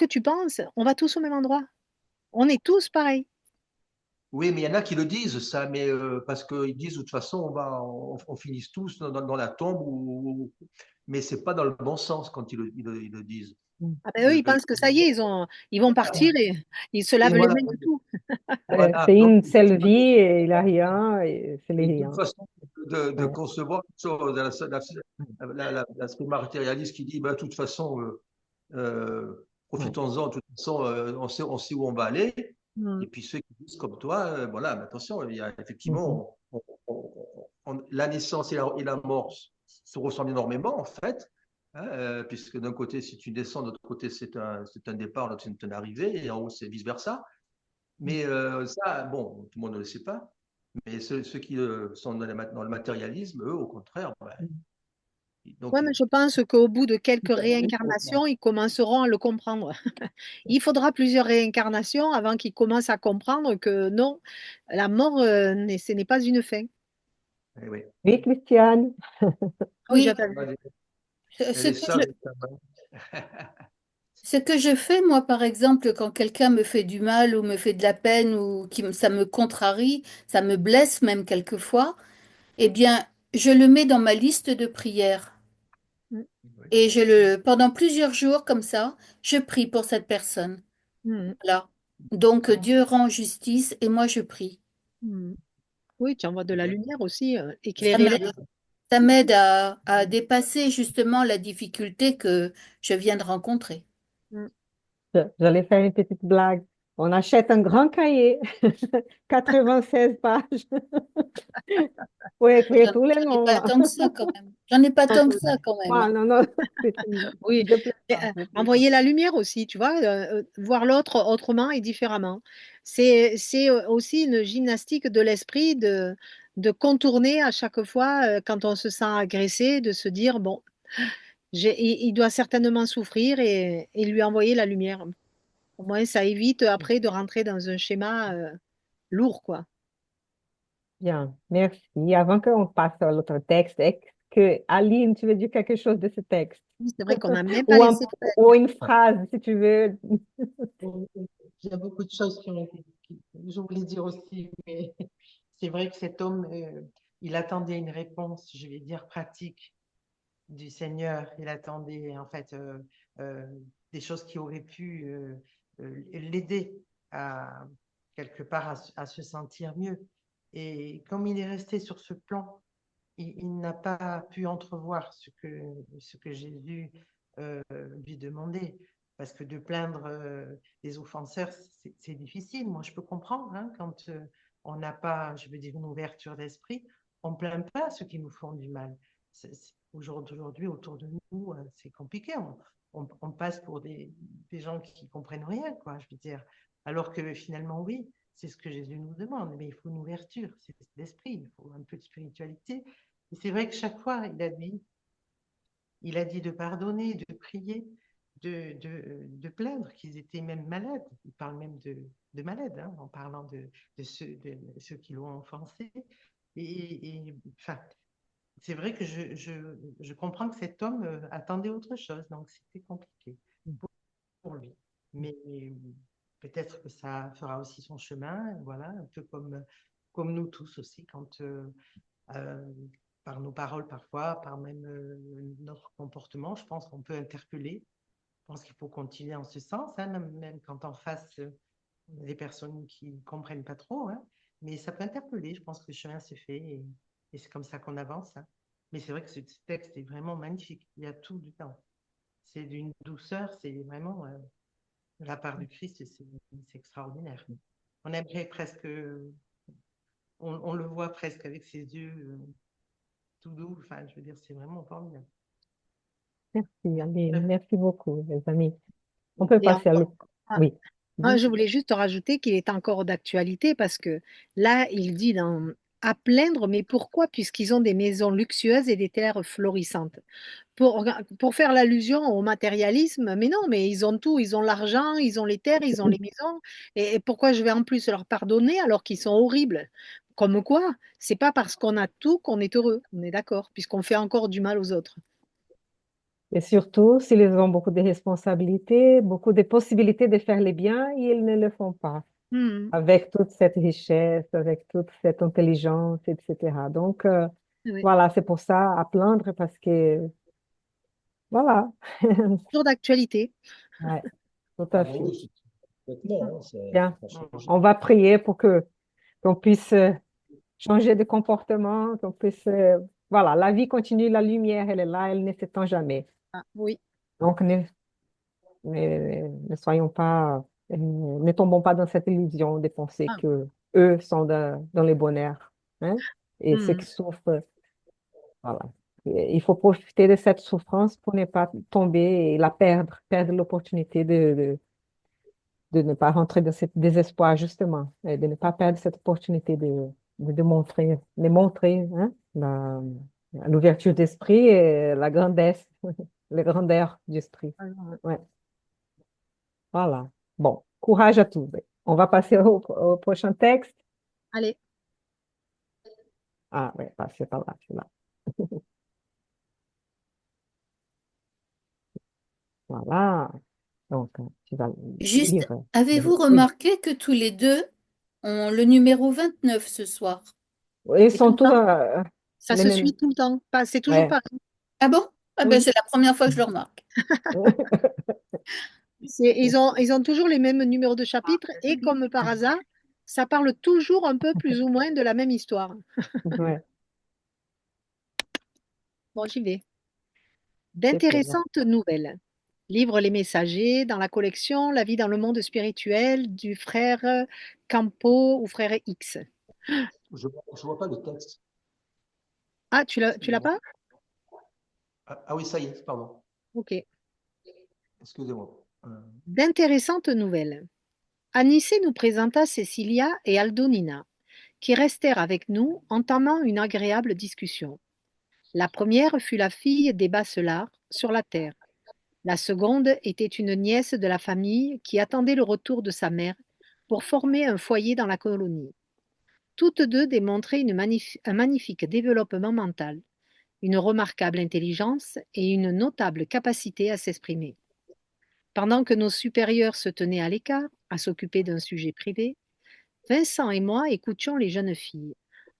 tu penses, on va tous au même endroit. On est tous pareils. Oui, mais il y en a qui le disent ça, mais parce qu'ils disent de toute façon on finisse tous dans la tombe, mais c'est pas dans le bon sens quand ils le disent. Ah ben, eux, ils pensent que ça y est, ils vont partir et ils se lavent Et les voilà, mains de tout. voilà. C'est Donc, une seule vie et il n'y a rien, et c'est les c'est une rien. façon de Ouais. concevoir une chose. L'aspect matérialiste qui dit, bah, de toute façon, Ouais. profitons-en, de toute façon, on sait où on va aller. Mm, Et puis ceux qui disent comme toi, voilà, mais attention, il y a Mhm. effectivement, la naissance et la mort se ressemblent énormément, en fait, hein, puisque d'un côté, si tu descends, de l'autre côté, c'est un départ, l'autre, c'est une arrivée, et en haut, c'est vice-versa. Mais ça, bon, tout le monde ne le sait pas. Mais ceux qui sont dans le matérialisme, eux, au contraire, ouais, donc, ouais, mais je pense qu'au bout de quelques réincarnations, ils commenceront à le comprendre. Il faudra plusieurs réincarnations avant qu'ils commencent à comprendre que non, la mort, ce n'est pas une fin. eh oui. Oui, Christiane. Oui, Oui, j'appelle. ce Elle est que je, sage, ta main. ce que je fais, moi, par exemple, quand quelqu'un me fait du mal ou me fait de la peine ou ça me contrarie, ça me blesse même quelquefois, eh bien, je le mets dans ma liste de prières. Mm, Oui. Et pendant plusieurs jours, comme ça, je prie pour cette personne. mm, Voilà. Donc, Dieu rend justice et moi, je prie. mm. Oui, tu envoies de la lumière aussi, Ça éclairez-les. m'aide. Ça m'aide à dépasser justement la difficulté que je viens de rencontrer. Mm. J'allais faire une petite blague. On achète un grand cahier, 96 pages, pour écrire tous les J'en ai noms. pas tant que ça quand même. J'en ai pas tant que ça quand même. Ah, non, non, c'est une Oui, de et, plaisir. envoyer la lumière aussi, tu vois, voir l'autre autrement et différemment. C'est aussi une gymnastique de l'esprit de contourner à chaque fois, quand on se sent agressé, de se dire, bon, il doit certainement souffrir et lui envoyer la lumière. Au moins, ça évite après de rentrer dans un schéma lourd, quoi. Bien, merci. Avant qu'on passe à l'autre texte, est-ce que Aline, tu veux dire quelque chose de ce texte? Oui, c'est vrai qu'on n'a même pas Ou, laissé. ou une phrase, si tu veux. Il y a beaucoup de choses je voulais dire aussi, mais c'est vrai que cet homme, il attendait une réponse, je vais dire pratique, du Seigneur. Il attendait en fait euh, des choses qui auraient pu l'aider à quelque part à se sentir mieux. Et comme il est resté sur ce plan, il n'a pas pu entrevoir ce que Jésus lui demandait. Parce que de plaindre les offenseurs, c'est difficile. Moi, je peux comprendre, hein, quand on n'a pas, je veux dire, une ouverture d'esprit, on ne plaint pas ceux qui nous font du mal. Aujourd'hui, autour de nous, c'est compliqué. On passe pour des gens qui comprennent rien, quoi, je veux dire. Alors que finalement, oui, c'est ce que Jésus nous demande. Mais il faut une ouverture, c'est d'esprit, il faut un peu de spiritualité. Et c'est vrai que chaque fois, il a dit de pardonner, de prier, de plaindre qu'ils étaient même malades. Il parle même de malades, hein, en parlant de ceux qui l'ont offensé. Enfin, c'est vrai que je comprends que cet homme attendait autre chose, donc c'était compliqué pour lui. Mais peut-être que ça fera aussi son chemin, voilà, un peu comme nous tous aussi, quand euh, par nos paroles parfois, par même notre comportement, je pense qu'on peut interpeller. Je pense qu'il faut continuer en ce sens, hein, même quand en face des personnes qui ne comprennent pas trop, hein, mais ça peut interpeller. Je pense que le chemin s'est fait et c'est comme ça qu'on avance, hein. Mais c'est vrai que ce texte est vraiment magnifique. Il y a tout dedans. C'est d'une douceur, c'est vraiment de la part du Christ, c'est extraordinaire. On aimerait presque, on le voit presque avec ses yeux tout doux. Enfin, je veux dire, c'est vraiment formidable. Merci, Aline. Merci beaucoup, les amis. On peut Et passer à encore, l'autre. Oui. je voulais juste te rajouter qu'il est encore d'actualité parce que là, il dit à plaindre, mais pourquoi? Puisqu'ils ont des maisons luxueuses et des terres florissantes. Pour faire l'allusion au matérialisme, mais non, mais ils ont tout, ils ont l'argent, ils ont les terres, ils ont les maisons, et pourquoi je vais en plus leur pardonner alors qu'ils sont horribles? Comme quoi, c'est pas parce qu'on a tout qu'on est heureux, on est d'accord, puisqu'on fait encore du mal aux autres. Et surtout, s'ils ont beaucoup de responsabilités, beaucoup de possibilités de faire les biens, ils ne le font pas. Mhm. Avec toute cette richesse, avec toute cette intelligence, etc. Donc, Oui. voilà, c'est pour ça à plaindre parce que, voilà, Toujours d'actualité. ouais, tout Ah à bon, fait. oui, complètement, hein, Bien, ça change. on va prier pour que qu'on puisse changer de comportement, qu'on puisse, voilà, la vie continue, la lumière, elle est là, elle ne s'éteint jamais. Ah, oui. Donc, ne soyons pas, ne tombons pas dans cette illusion de penser Ah. que eux sont dans les bonheurs, hein, et ceux Mhm. qui souffrent, voilà. Et il faut profiter de cette souffrance pour ne pas tomber et la perdre l'opportunité de ne pas rentrer dans ce désespoir, justement, et de ne pas perdre cette opportunité de montrer, hein, l'ouverture d'esprit et la grandesse, la grandeur d'esprit. Alors, Ouais, voilà. Bon, courage à tous. On va passer au prochain texte. allez, Ah, ouais, c'est pas là, c'est là. Voilà. Donc, tu vas Juste, lire. avez-vous Oui. remarqué que tous les deux ont le numéro 29 ce soir? Ils et tout sont le tous temps, ça les se mêmes. suit tout le temps. C'est toujours Ouais. pareil. Ah bon? Ah ben Oui. c'est la première fois que je le remarque. Ils ont toujours les mêmes numéros de chapitre et comme par hasard, ça parle toujours un peu plus ou moins de la même histoire. Ouais, Bon, j'y vais. super. D'intéressantes nouvelles. Livre Les Messagers dans la collection La vie dans le monde spirituel du frère Campo ou frère X. Je vois pas le texte. Ah, tu l'as pas? Ah oui, ça y est, pardon. Ok. Excusez-moi. D'intéressantes nouvelles. Anissé nous présenta Cecilia et Aldonina, qui restèrent avec nous, entamant une agréable discussion. La première fut la fille des Bachelard sur la terre. La seconde était une nièce de la famille qui attendait le retour de sa mère pour former un foyer dans la colonie. Toutes deux démontraient un magnifique développement mental, une remarquable intelligence et une notable capacité à s'exprimer. Pendant que nos supérieurs se tenaient à l'écart, à s'occuper d'un sujet privé, Vincent et moi écoutions les jeunes filles,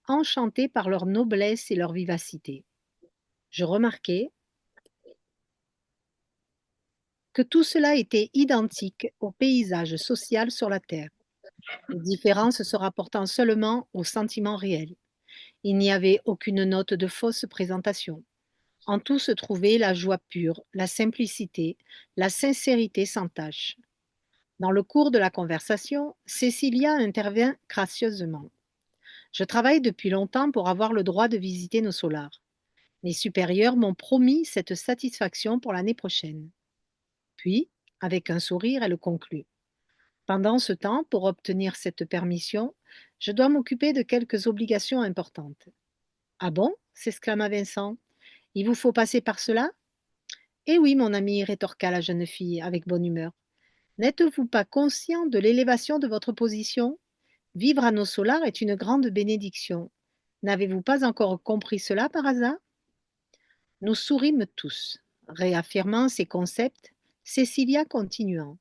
enchantés par leur noblesse et leur vivacité. Je remarquai que tout cela était identique au paysage social sur la Terre, les différences se rapportant seulement aux sentiments réels. Il n'y avait aucune note de fausse présentation. En tout se trouvait la joie pure, la simplicité, la sincérité sans tache. Dans le cours de la conversation, Cécilia intervint gracieusement. Je travaille depuis longtemps pour avoir le droit de visiter nos solars. Mes supérieurs m'ont promis cette satisfaction pour l'année prochaine. Puis, avec un sourire, elle conclut. Pendant ce temps, pour obtenir cette permission, je dois m'occuper de quelques obligations importantes. Ah bon? S'exclama Vincent. Il vous faut passer par cela? Eh oui, mon ami, rétorqua la jeune fille avec bonne humeur. N'êtes-vous pas conscient de l'élévation de votre position? Vivre à nos solars est une grande bénédiction. N'avez-vous pas encore compris cela par hasard? Nous sourîmes tous, réaffirmant ces concepts, Cécilia continuant.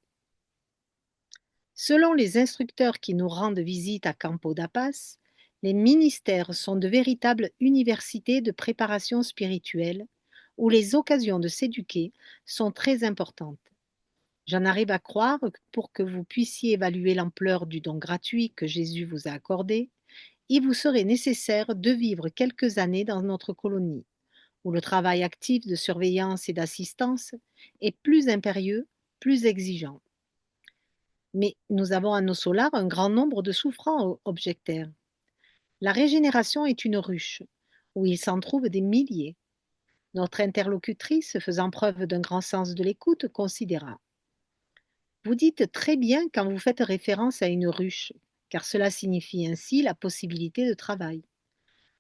Selon les instructeurs qui nous rendent visite à Campo da Paz, les ministères sont de véritables universités de préparation spirituelle où les occasions de s'éduquer sont très importantes. J'en arrive à croire que pour que vous puissiez évaluer l'ampleur du don gratuit que Jésus vous a accordé, il vous serait nécessaire de vivre quelques années dans notre colonie, où le travail actif de surveillance et d'assistance est plus impérieux, plus exigeant. Mais nous avons à nos solars un grand nombre de souffrants, objectèrent. La régénération est une ruche, où il s'en trouve des milliers. Notre interlocutrice, faisant preuve d'un grand sens de l'écoute, considéra. Vous dites très bien quand vous faites référence à une ruche, car cela signifie ainsi la possibilité de travail.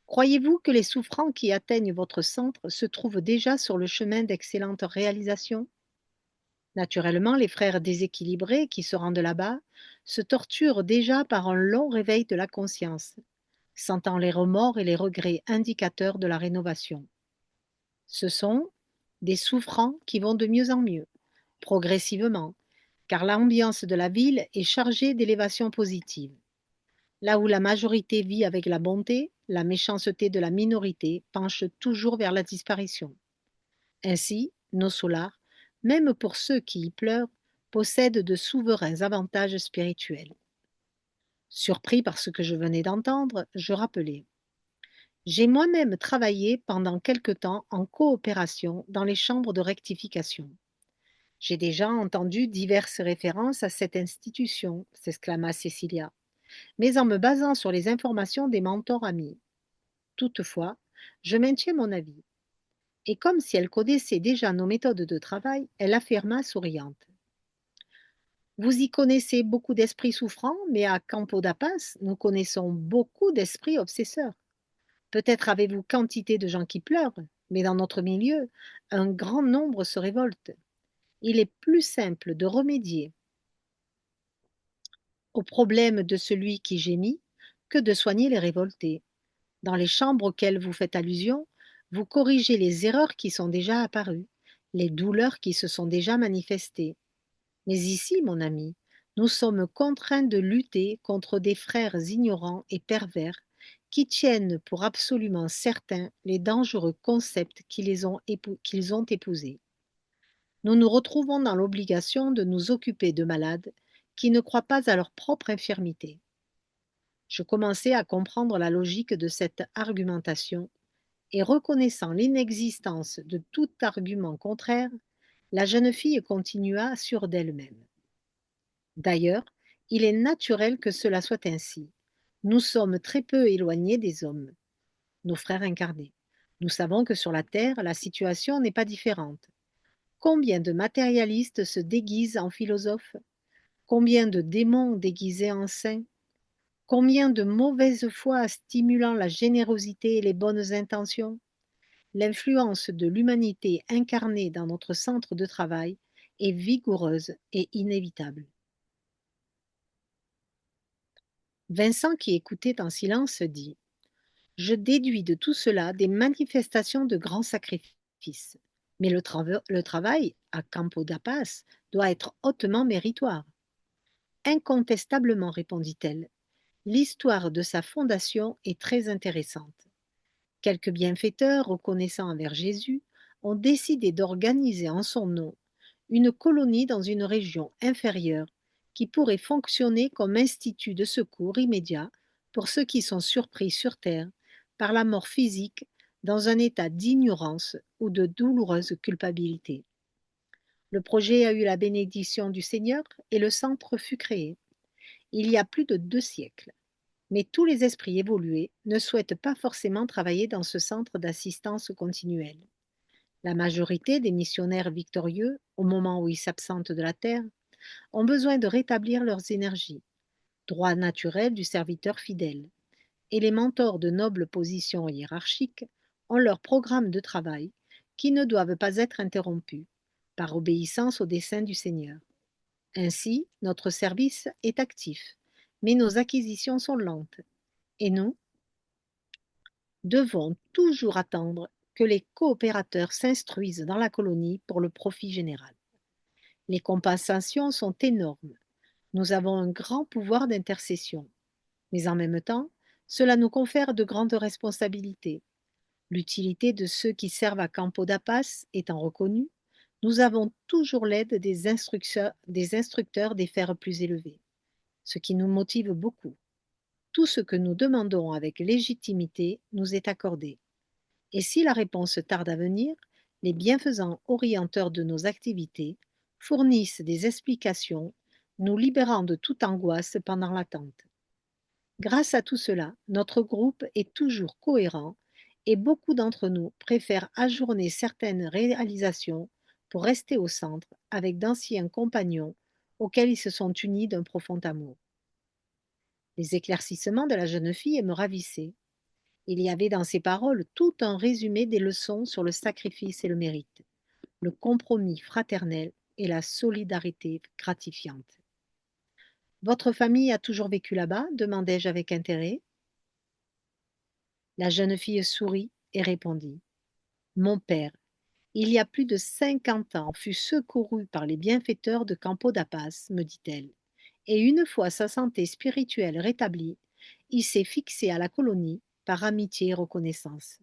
Croyez-vous que les souffrants qui atteignent votre centre se trouvent déjà sur le chemin d'excellentes réalisations? Naturellement, les frères déséquilibrés qui se rendent là-bas se torturent déjà par un long réveil de la conscience, sentant les remords et les regrets indicateurs de la rénovation. Ce sont des souffrants qui vont de mieux en mieux, progressivement, car l'ambiance de la ville est chargée d'élévation positive. Là où la majorité vit avec la bonté, la méchanceté de la minorité penche toujours vers la disparition. Ainsi, nos solars, même pour ceux qui y pleurent, possèdent de souverains avantages spirituels. Surpris par ce que je venais d'entendre, je rappelai. J'ai moi-même travaillé pendant quelque temps en coopération dans les chambres de rectification. J'ai déjà entendu diverses références à cette institution, s'exclama Cécilia, mais en me basant sur les informations des mentors amis. Toutefois, je maintiens mon avis. Et comme si elle connaissait déjà nos méthodes de travail, elle affirma souriante. Vous y connaissez beaucoup d'esprits souffrants, mais à Campo da Paz, nous connaissons beaucoup d'esprits obsesseurs. Peut-être avez-vous quantité de gens qui pleurent, mais dans notre milieu, un grand nombre se révoltent. Il est plus simple de remédier au problème de celui qui gémit que de soigner les révoltés. Dans les chambres auxquelles vous faites allusion, vous corrigez les erreurs qui sont déjà apparues, les douleurs qui se sont déjà manifestées. Mais ici, mon ami, nous sommes contraints de lutter contre des frères ignorants et pervers qui tiennent pour absolument certains les dangereux concepts qu'ils ont épousés. Nous nous retrouvons dans l'obligation de nous occuper de malades qui ne croient pas à leur propre infirmité. Je commençais à comprendre la logique de cette argumentation et reconnaissant l'inexistence de tout argument contraire, la jeune fille continua sûre d'elle-même. D'ailleurs, il est naturel que cela soit ainsi. Nous sommes très peu éloignés des hommes, nos frères incarnés. Nous savons que sur la Terre, la situation n'est pas différente. Combien de matérialistes se déguisent en philosophes? Combien de démons déguisés en saints? Combien de mauvaise foi stimulant la générosité et les bonnes intentions? L'influence de l'humanité incarnée dans notre centre de travail est vigoureuse et inévitable. Vincent, qui écoutait en silence, dit « Je déduis de tout cela des manifestations de grands sacrifices. Mais le travail à Campo da Paz doit être hautement méritoire. » Incontestablement, répondit-elle. L'histoire de sa fondation est très intéressante. Quelques bienfaiteurs, reconnaissants envers Jésus, ont décidé d'organiser en son nom une colonie dans une région inférieure qui pourrait fonctionner comme institut de secours immédiat pour ceux qui sont surpris sur terre par la mort physique dans un état d'ignorance ou de douloureuse culpabilité. Le projet a eu la bénédiction du Seigneur et le centre fut créé. Il y a plus de 2 siècles. Mais tous les esprits évolués ne souhaitent pas forcément travailler dans ce centre d'assistance continuelle. La majorité des missionnaires victorieux, au moment où ils s'absentent de la terre, ont besoin de rétablir leurs énergies, droit naturel du serviteur fidèle. Et les mentors de nobles positions hiérarchiques ont leur programme de travail qui ne doivent pas être interrompus, par obéissance au dessein du Seigneur. Ainsi, notre service est actif, mais nos acquisitions sont lentes. Et nous devons toujours attendre que les coopérateurs s'instruisent dans la colonie pour le profit général. Les compensations sont énormes. Nous avons un grand pouvoir d'intercession. Mais en même temps, cela nous confère de grandes responsabilités. L'utilité de ceux qui servent à Campo d'Apas étant reconnue, nous avons toujours l'aide des instructeurs des fers plus élevés, ce qui nous motive beaucoup. Tout ce que nous demandons avec légitimité nous est accordé. Et si la réponse tarde à venir, les bienfaisants orienteurs de nos activités fournissent des explications, nous libérant de toute angoisse pendant l'attente. Grâce à tout cela, notre groupe est toujours cohérent et beaucoup d'entre nous préfèrent ajourner certaines réalisations pour rester au centre avec d'anciens compagnons auxquels ils se sont unis d'un profond amour. Les éclaircissements de la jeune fille me ravissaient. Il y avait dans ses paroles tout un résumé des leçons sur le sacrifice et le mérite, le compromis fraternel et la solidarité gratifiante. Votre famille a toujours vécu là-bas demandai-je avec intérêt. La jeune fille sourit et répondit. Mon père, il y a plus de 50 ans, fut secouru par les bienfaiteurs de Campo d'Apas, me dit-elle, et une fois sa santé spirituelle rétablie, il s'est fixé à la colonie par amitié et reconnaissance.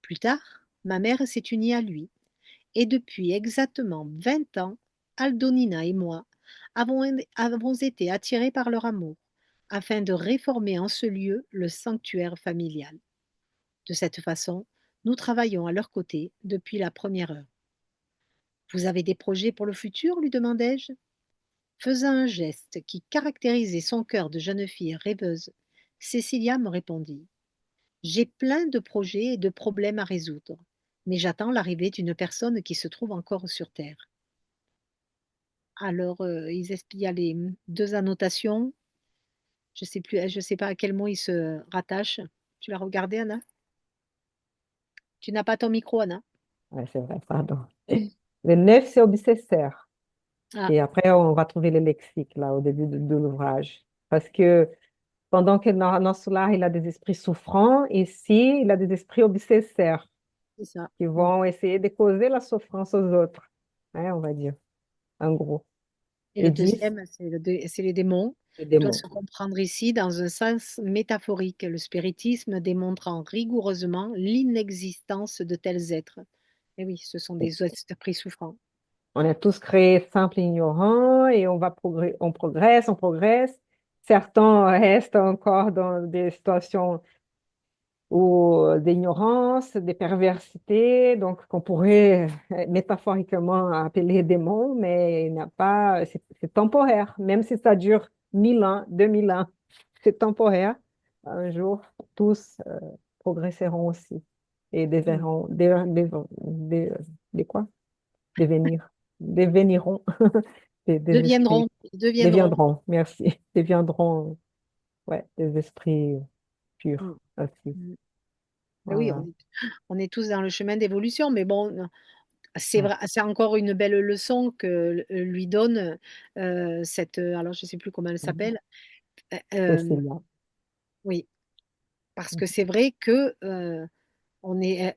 Plus tard, ma mère s'est unie à lui, et depuis exactement 20 ans, Aldonina et moi avons été attirés par leur amour, afin de réformer en ce lieu le sanctuaire familial. De cette façon, nous travaillons à leur côté depuis la première heure. Vous avez des projets pour le futur lui demandai-je. Faisant un geste qui caractérisait son cœur de jeune fille rêveuse, Cécilia me répondit. J'ai plein de projets et de problèmes à résoudre, mais j'attends l'arrivée d'une personne qui se trouve encore sur Terre. Alors, il y a les 2 annotations. Je sais pas à quel mot ils se rattachent. Tu l'as regardé, Anna? Tu n'as pas ton micro, Anna? Ouais, c'est vrai, pardon. Le 9, c'est obsesseur. Ah, Et après, on va trouver le lexique, là, au début de l'ouvrage. Parce que pendant que dans notre lar, il a des esprits souffrants, ici, il a des esprits obsesseurs c'est ça. qui vont essayer de causer la souffrance aux autres, hein, on va dire, en gros. Et Et le 10, deuxième, c'est les démons. les Doit démons. se comprendre ici dans un sens métaphorique, le spiritisme démontrant rigoureusement l'inexistence de tels êtres. Et oui, ce sont des esprits souffrants. On est tous créés simples et ignorants et on progresse, on progresse. Certains restent encore dans des situations d'ignorance, de perversité, donc qu'on pourrait métaphoriquement appeler démon, mais il n'a pas, c'est temporaire, même si ça dure 1000 ans, 2000 ans, c'est temporaire. Un jour, tous progresseront aussi et Mm. deviendront, des quoi? Devenir, deveniront, des esprits, Deviendront. deviendront, merci, deviendront, ouais, des esprits Mm. purs aussi. Mm. Ben oui, Voilà. on est tous dans le chemin d'évolution, mais bon, c'est Ouais. vrai, c'est encore une belle leçon que lui donne alors je ne sais plus comment elle Mhm. s'appelle. Euh, Cécilia. oui, parce que Mhm. c'est vrai que on est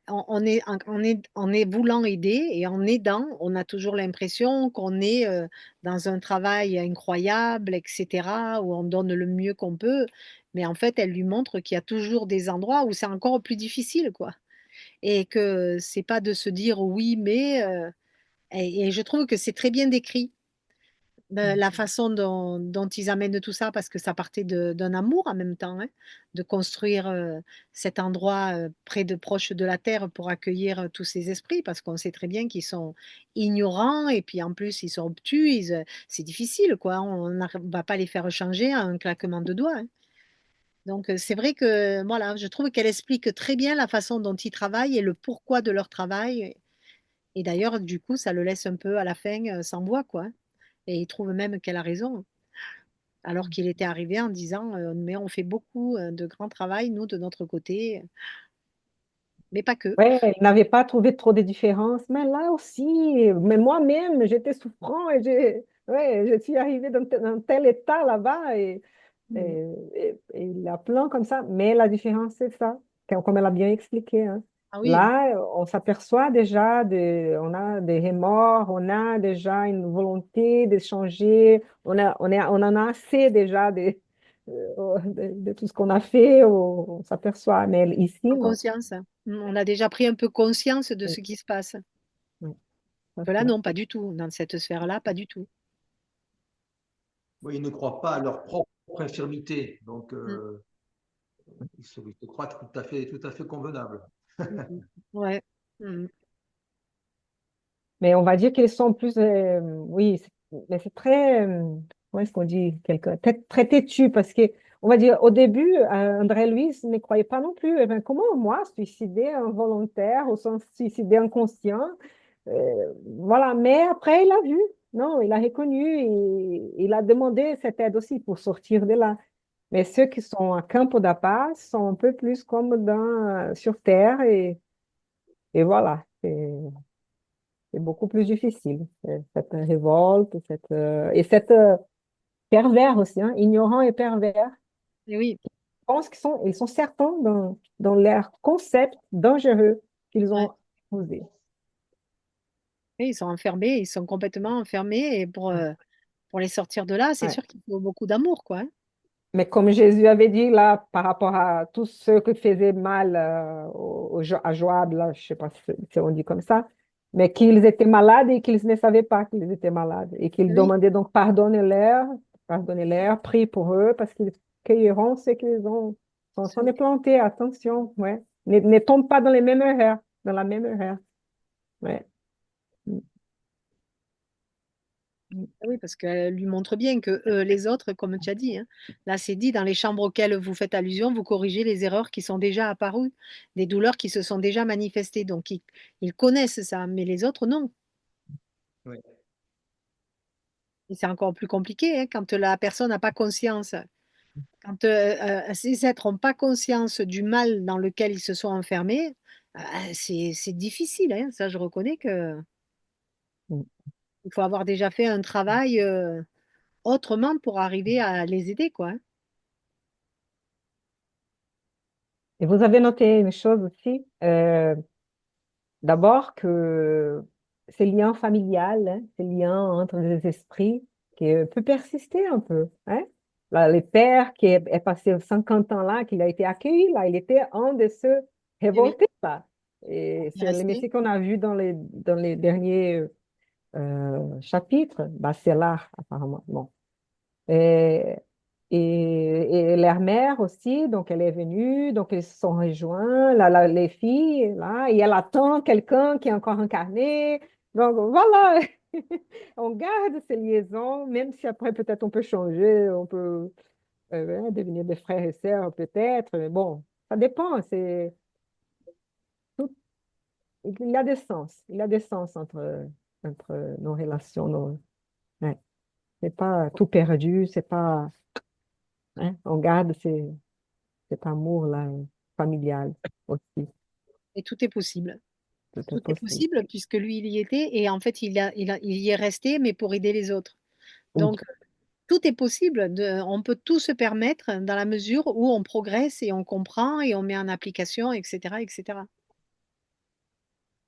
voulant aider et en aidant, on a toujours l'impression qu'on est dans un travail incroyable, etc., où on donne le mieux qu'on peut. Mais en fait, elle lui montre qu'il y a toujours des endroits où c'est encore plus difficile, quoi. Et que c'est pas de se dire oui, mais et je trouve que c'est très bien décrit. la façon dont ils amènent tout ça, parce que ça partait d'un amour en même temps, hein, de construire cet endroit proche de la terre pour accueillir tous ces esprits, parce qu'on sait très bien qu'ils sont ignorants et puis en plus ils sont obtus, c'est difficile, quoi. On ne va pas les faire changer à un claquement de doigts, hein. Donc c'est vrai que voilà, je trouve qu'elle explique très bien la façon dont ils travaillent et le pourquoi de leur travail. Et d'ailleurs, du coup, ça le laisse un peu à la fin sans voix, quoi. Et il trouve même qu'elle a raison, alors qu'il était arrivé en disant, mais on fait beaucoup de grand travail, nous, de notre côté, mais pas que. Ouais, il n'avait pas trouvé trop de différences, mais là aussi, mais moi-même, j'étais souffrant et ouais, je suis arrivée dans tel état là-bas Mm. et il y a plein comme ça. Mais la différence, c'est ça, comme elle a bien expliqué, hein. Ah oui, Là, on s'aperçoit déjà, on a des remords, on a déjà une volonté de changer, on en a assez déjà de tout ce qu'on a fait, on s'aperçoit. Mais ici, en non. conscience. On a déjà pris un peu conscience de Oui, ce qui se passe. oui, ça Que là, fait. non, pas du tout. Dans cette sphère-là, pas du tout. Oui, ils ne croient pas à leur propre infirmité, donc Mm, ils se croient tout à fait convenables. mm. Ouais. Mm. Mais on va dire qu'ils sont plus, oui, mais c'est très, comment est-ce qu'on dit, très têtu parce que, on va dire, au début, André-Louis ne croyait pas non plus. Eh ben, comment moi, suicider involontaire ou sans suicider inconscient? Voilà, mais après, il a vu, non, il a reconnu et il a demandé cette aide aussi pour sortir de là. Mais ceux qui sont à Campo da Paz sont un peu plus comme sur Terre et voilà. C'est beaucoup plus difficile, cette révolte, et cette pervers aussi, hein, ignorant et pervers. Et oui, Je pense ils sont certains dans leur concept dangereux qu'ils ouais. ont posé. Et ils sont enfermés, ils sont complètement enfermés. Et pour les sortir de là, c'est Ouais. sûr qu'il faut beaucoup d'amour, quoi, hein. Mais comme Jésus avait dit là, par rapport à tous ceux qui faisaient mal à Joab, là, je ne sais pas si on dit comme ça, mais qu'ils étaient malades et qu'ils ne savaient pas qu'ils étaient malades et qu'ils Oui, demandaient donc pardonnez-leur, priez pour eux parce qu'ils cueilleront ce qu'ils ont. Sont des plantés, attention, ouais. Ne tombe pas dans les mêmes erreurs, dans la même erreur. Ouais. Mm, mm. oui, parce qu'elle lui montre bien que les autres, comme tu as dit, hein, là c'est dit, dans les chambres auxquelles vous faites allusion, vous corrigez les erreurs qui sont déjà apparues, des douleurs qui se sont déjà manifestées. Donc ils connaissent ça, mais les autres, non. Oui. Et c'est encore plus compliqué hein, quand la personne n'a pas conscience. Quand ces êtres n'ont pas conscience du mal dans lequel ils se sont enfermés, c'est difficile, hein. Ça, je reconnais que Mm. il faut avoir déjà fait un travail autrement pour arriver à les aider, quoi, hein. Et vous avez noté une chose aussi, d'abord que ces liens familiales, hein, ces liens entre les esprits, qui peut persister un peu, hein. Là, le père est passé 50 ans là, qu'il a été accueilli là, il était un de ceux Et oui, révoltés là. Et il est c'est le resté. Messie qu'on a vu dans les derniers chapitres, bah, c'est là apparemment. Bon. Et, et leur mère aussi, donc elle est venue, donc ils se sont rejoints, les filles, là, et elle attend quelqu'un qui est encore incarné. Donc voilà, on garde ces liaisons, même si après peut-être on peut changer, on peut ouais, devenir des frères et sœurs peut-être, mais bon, ça dépend, tout, il y a des sens, il y a des sens entre nos relations, ouais. C'est pas tout perdu, c'est pas, hein, on garde cet amour-là familial aussi, Et tout est possible. tout est Tout est possible. possible puisque lui, il y était et en fait, il y est resté, mais pour aider les autres. Oui, Donc, tout est possible. On peut tout se permettre dans la mesure où on progresse et on comprend et on met en application, etc., etc.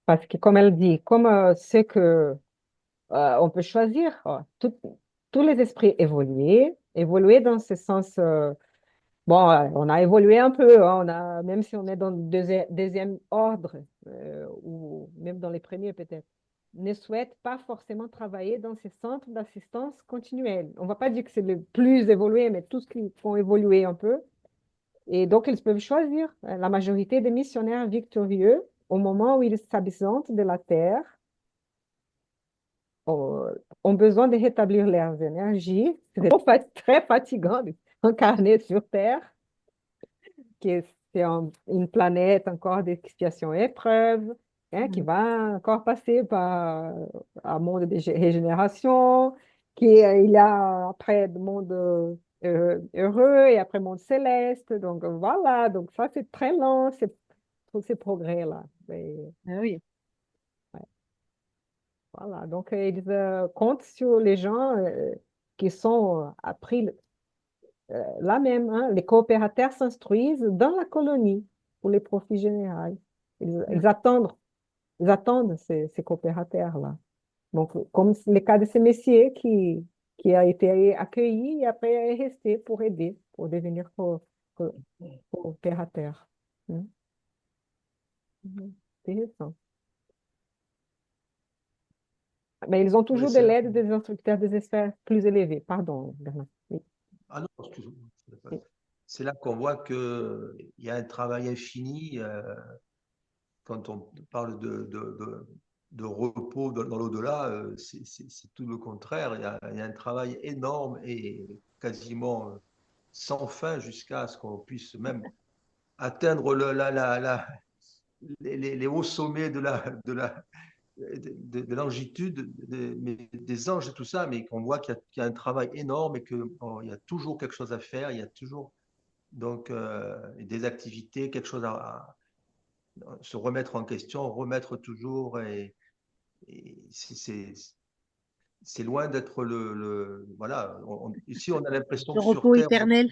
parce que comme elle dit, comme c'est que on peut choisir, tous les esprits évoluer dans ce sens. Bon, on a évolué un peu, hein, même si on est dans le deuxième ordre, ou même dans les premiers peut-être. ne souhaitent pas forcément travailler dans ces centres d'assistance continuelle. On ne va pas dire que c'est le plus évolué, mais tous qui font évoluer un peu. Et donc, ils peuvent choisir. La majorité des missionnaires victorieux, au moment où ils s'absentent de la terre, ont besoin de rétablir leurs énergies. C'est très fatigant d'incarner sur Terre, c'est une planète encore d'expiation et épreuve, hein, qui va encore passer par un monde de régénération, il y a après le monde heureux et après le monde céleste. Donc voilà, donc ça c'est très lent, tous ces progrès-là. Ah oui. Ouais, voilà, donc ils comptent sur les gens qui sont appris là même, hein, les coopérateurs s'instruisent dans la colonie pour les profits généraux. Ils attendent ces coopérateurs-là. Donc, comme le cas de ce messier qui a été accueilli et après est resté pour aider, pour devenir coopérateur. Hmm. Intéressant. Mais ils ont Ouais, toujours de l'aide des instructeurs des sphères plus élevées. Pardon, Bernard. Oui. Ah non, excuse-moi. Oui. C'est là qu'on voit qu'il y a un travail infini. Quand on parle de repos dans l'au-delà, c'est tout le contraire. Il y a un travail énorme et quasiment sans fin jusqu'à ce qu'on puisse même atteindre les hauts sommets de longitude des anges et tout ça, mais qu'on voit qu'il y a un travail énorme et qu'il y a toujours quelque chose à faire, il y a toujours donc des activités, quelque chose à se remettre en question, remettre toujours, et c'est loin d'être voilà. Ici, on a l'impression Le que sur repos Terre, éternel.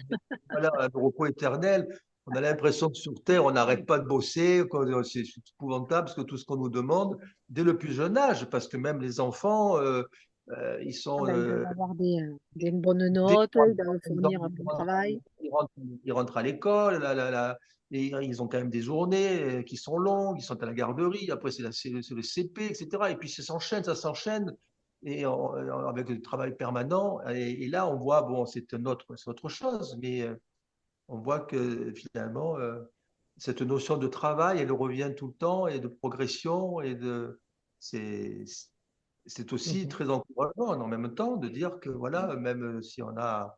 voilà, un repos éternel. On a l'impression que sur Terre, on n'arrête pas de bosser, c'est épouvantable parce que tout ce qu'on nous demande dès le plus jeune âge, parce que même les enfants, ils Ah sont ben, ils doivent avoir des bonnes dès notes, qu'ils ils doivent fournir un bon travail. ils rentrent à l'école, et ils ont quand même des journées qui sont longues, ils sont à la garderie, après c'est le CP, etc. Et puis ça s'enchaîne, avec le travail permanent. Et là, on voit, bon, c'est autre chose, mais on voit que finalement, cette notion de travail, elle revient tout le temps, et de progression, c'est, c'est aussi Mhm. très encourageant en même temps de dire que voilà, même si on a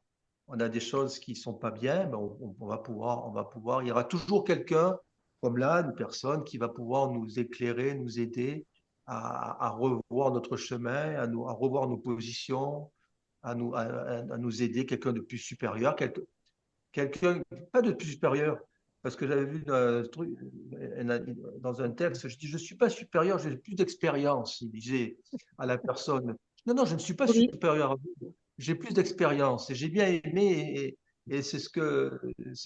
des choses qui sont pas bien, ben on va pouvoir, il y aura toujours quelqu'un comme là, une personne qui va pouvoir nous éclairer, nous aider à revoir notre chemin, à revoir nos positions, à nous aider, quelqu'un de plus supérieur, quelqu'un, pas de plus supérieur, parce que j'avais vu dans un texte, je dis, je ne suis pas supérieur, j'ai plus d'expérience, il disait à la personne. Non, non, je ne suis pas Oui, supérieur à vous, j'ai plus d'expérience. Et j'ai bien aimé, et c'est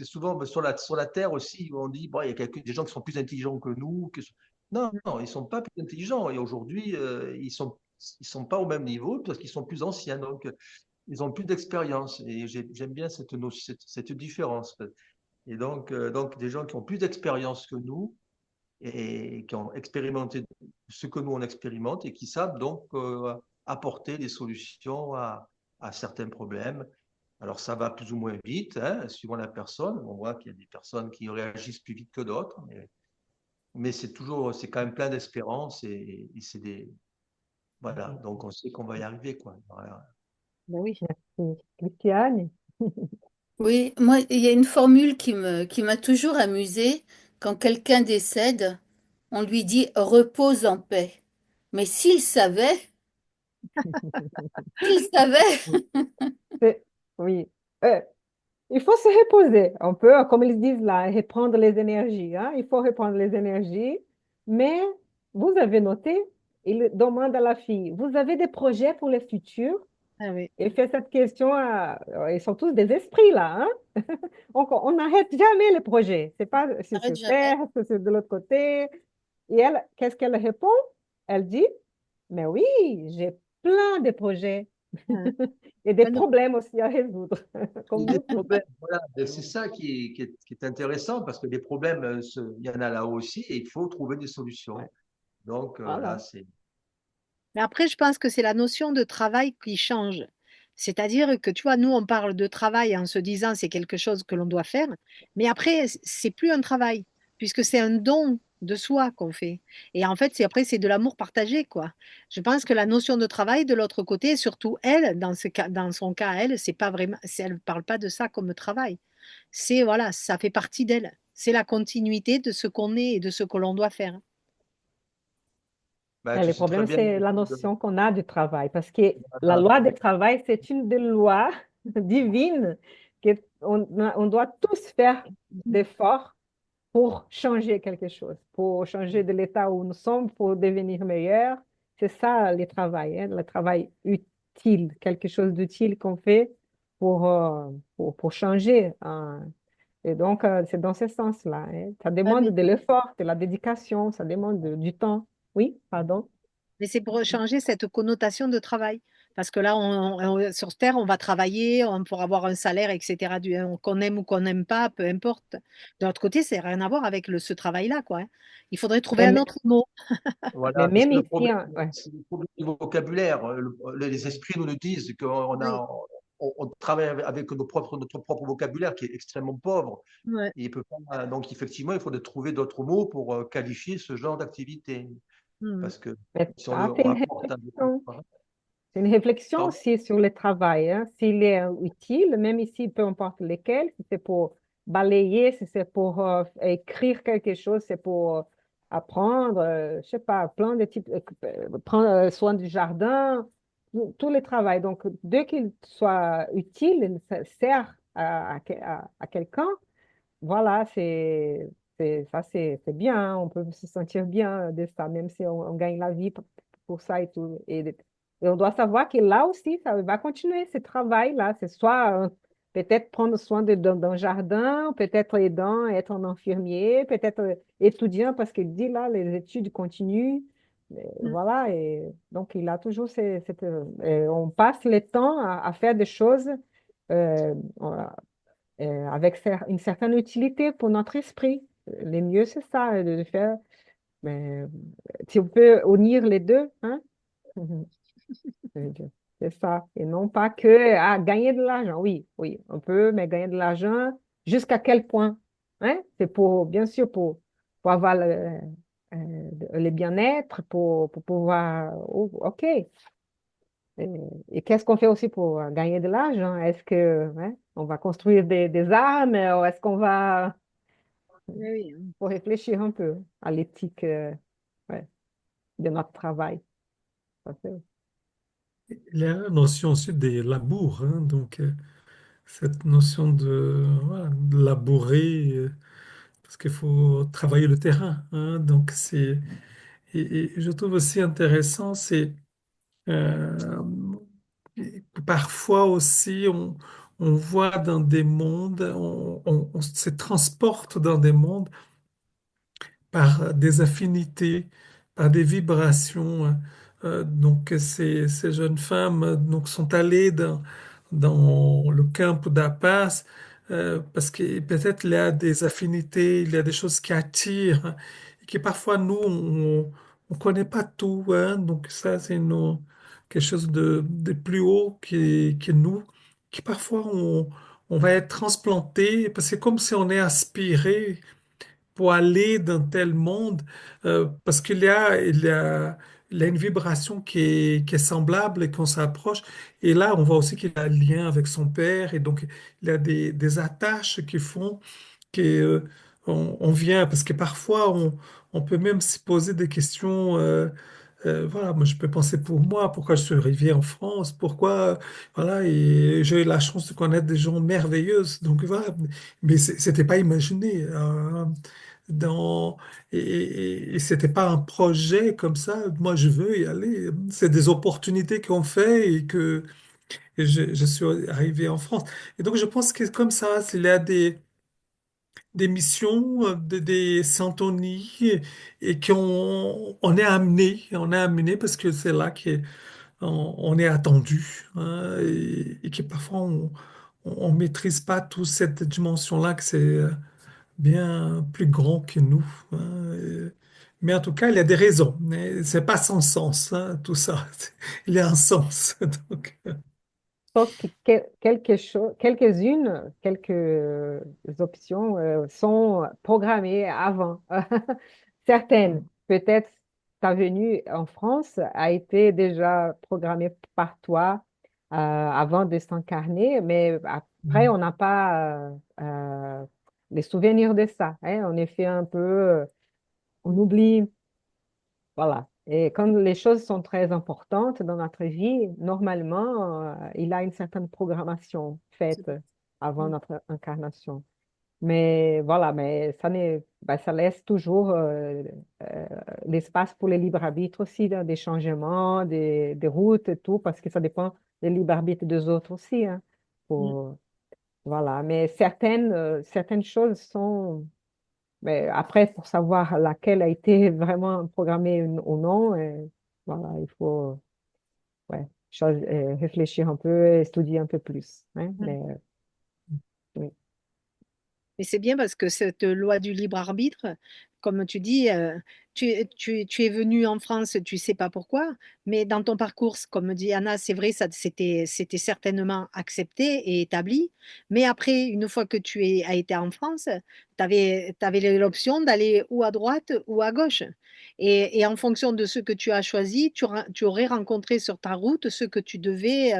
souvent sur la Terre aussi, où on dit, bon, il y a des gens qui sont plus intelligents que nous. Non, non, ils ne sont pas plus intelligents. Et aujourd'hui, ils sont pas au même niveau parce qu'ils sont plus anciens. Donc, ils ont plus d'expérience, et j'aime bien cette différence. Et donc, des gens qui ont plus d'expérience que nous et qui ont expérimenté ce que nous on expérimente et qui savent donc apporter des solutions à certains problèmes. Alors ça va plus ou moins vite, hein, suivant la personne. On voit qu'il y a des personnes qui réagissent plus vite que d'autres, mais c'est quand même plein d'espérance, et c'est voilà. Donc on sait qu'on va y arriver, quoi. ben oui. Merci. Christiane? Oui, moi, il y a une formule qui m'a toujours amusée. Quand quelqu'un décède, on lui dit repose en paix. Mais s'il savait, Oui. Euh, il faut se reposer un peu, comme ils disent là, reprendre les énergies, hein. Il faut reprendre les énergies. Mais vous avez noté, il demande à la fille, vous avez des projets pour le futur? Ah oui. Il fait cette question ils sont tous des esprits là, hein. On n'arrête jamais les projets. C'est pas si arrête c'est jamais. faire, si c'est de l'autre côté. Et elle, qu'est-ce qu'elle répond? Elle dit, mais oui, j'ai plein de projets Ah, et des ben non. problèmes aussi à résoudre, Et comme des nous tous. problèmes, voilà. Et c'est ça qui est intéressant, parce que des problèmes, il y en a là aussi, et il faut trouver des solutions. Ouais, Donc là, voilà. Mais après, je pense que c'est la notion de travail qui change. C'est-à-dire que, tu vois, nous, on parle de travail en se disant c'est quelque chose que l'on doit faire, mais après, c'est plus un travail, puisque c'est un don de soi qu'on fait. Et en fait, c'est de l'amour partagé, quoi. Je pense que la notion de travail, de l'autre côté, surtout elle, dans son cas, elle, c'est pas vraiment, elle parle pas de ça comme travail. C'est, voilà, ça fait partie d'elle. C'est la continuité de ce qu'on est et de ce que l'on doit faire. Ben, Mais tu le sais très problème, bien c'est la que notion qu'on a du travail, parce que la voilà, loi du travail, c'est une des lois divines on doit tous faire d'efforts pour changer quelque chose, pour changer de l'état où nous sommes, pour devenir meilleur. C'est ça le travail, hein, le travail utile, quelque chose d'utile qu'on fait pour changer, hein. Et donc, c'est dans ce sens-là, hein. Ça Ouais, demande de l'effort, de la dédication, ça demande du temps. Oui, pardon. mais c'est pour changer cette connotation de travail. Parce que là, sur Terre, on va travailler pour avoir un salaire, etc. Qu'on aime ou qu'on n'aime pas, peu importe. De l'autre côté, c'est rien à voir avec ce travail-là, quoi, hein. Il faudrait trouver un Mais, autre mot. mais voilà, tu sais, même ici, hein, ouais. c'est le problème du vocabulaire. Les esprits nous le disent Oui, on travaille avec notre propre vocabulaire qui est extrêmement pauvre. ouais. Et il peut pas, donc effectivement, il faudrait trouver d'autres mots pour qualifier ce genre d'activité. Mhm. Parce que Mais si ça, c'est on une rapporte un réflexion. C'est une réflexion pardon. aussi sur le travail, hein. S'il est utile, même ici, peu importe lequel, si c'est pour balayer, si c'est pour écrire quelque chose, c'est pour apprendre, je sais pas, plein de types, prendre soin du jardin, tout le travail. Donc, dès qu'il soit utile, ça sert à quelqu'un, voilà, ça, c'est bien, hein. On peut se sentir bien de ça, même si on gagne la vie pour ça et tout. Et on doit savoir que là aussi, ça va continuer ce travail-là. C'est soit peut-être prendre soin d'un jardin, peut-être aidant, être un infirmier, peut-être étudiant, parce qu'il dit là, les études continuent. Mhm. Voilà, et donc il a toujours on passe le temps à faire des choses. euh, avec une certaine utilité pour notre esprit. Le mieux, c'est ça, de faire. Mais si on peut unir les deux, hein? Je veux dire, c'est ça. Et non pas que à gagner de l'argent. Oui, oui, on peut, mais gagner de l'argent, jusqu'à quel point? Hein? C'est bien sûr, pour avoir le bien-être, pour pouvoir. Oh, OK. Et qu'est-ce qu'on fait aussi pour gagner de l'argent? Est-ce que, hein, on va construire des armes ou est-ce qu'on va Oui, oui, hein. faut réfléchir un peu à l'éthique ouais, de notre travail. Ça, Il y a la notion aussi des labours, hein, donc cette notion voilà, de labourer, parce qu'il faut travailler le terrain, hein, donc et je trouve aussi intéressant, c'est euh, parfois aussi on voit dans des mondes, on se transporte dans des mondes par des affinités, par des vibrations, hein. Donc ces jeunes femmes donc, sont allées dans le camp d'Apas parce que peut-être il y a des affinités, il y a des choses qui attirent, hein, et que parfois nous, on connaît pas tout, hein. Donc ça, c'est quelque chose de plus haut que nous, qui parfois on va être transplanté, parce que comme si on est aspiré pour aller dans tel monde, parce il y a une vibration qui est semblable et qu'on s'approche. Et là, on voit aussi qu'il a un lien avec son père, et donc il y a des attaches qui font qu'on vient, parce que parfois, on peut même se poser des questions. Voilà, moi je peux penser pour moi, pourquoi je suis arrivé en France, pourquoi, voilà, et j'ai eu la chance de connaître des gens merveilleux, donc voilà, mais c'était pas imaginé. Dans, et c'était pas un projet comme ça, moi je veux y aller, c'est des opportunités qu'on fait et que je suis arrivé en France. Et donc je pense que comme ça, il y a des missions, des syntonies et on est amené parce que c'est là on est attendu, hein, et que parfois on maîtrise pas toute cette dimension-là, que c'est bien plus grand que nous, hein. Mais en tout cas, il y a des raisons. Mais c'est pas sans sens, hein, tout ça. Il y a un sens. Donc, Sauf que quelques-unes, quelques options sont programmées avant. Certaines, peut-être ta venue en France a été déjà programmée par toi avant de s'incarner, mais après, on n'a pas les souvenirs de ça, hein. On est fait un peu, on oublie. Voilà. Et quand les choses sont très importantes dans notre vie, normalement, il a une certaine programmation faite avant Mm. notre incarnation. Mais voilà, mais ça, ça laisse toujours euh, l'espace pour le libre arbitre aussi, là, des changements, des routes et tout, parce que ça dépend du libre arbitre des autres aussi, hein, Mm. voilà. Mais certaines choses sont mais après, pour savoir laquelle a été vraiment programmée ou non, voilà, il faut ouais, réfléchir un peu, étudier un peu plus, hein, Mm. mais oui. Mais c'est bien parce que cette loi du libre arbitre, comme tu dis, tu es venu en France, tu sais pas pourquoi, mais dans ton parcours, comme dit Anna, c'est vrai, ça c'était certainement accepté et établi. Mais après, une fois que as été en France, tu avais l'option d'aller ou à droite ou à gauche. Et en fonction de ce que tu as choisi, tu aurais rencontré sur ta route ce que tu devais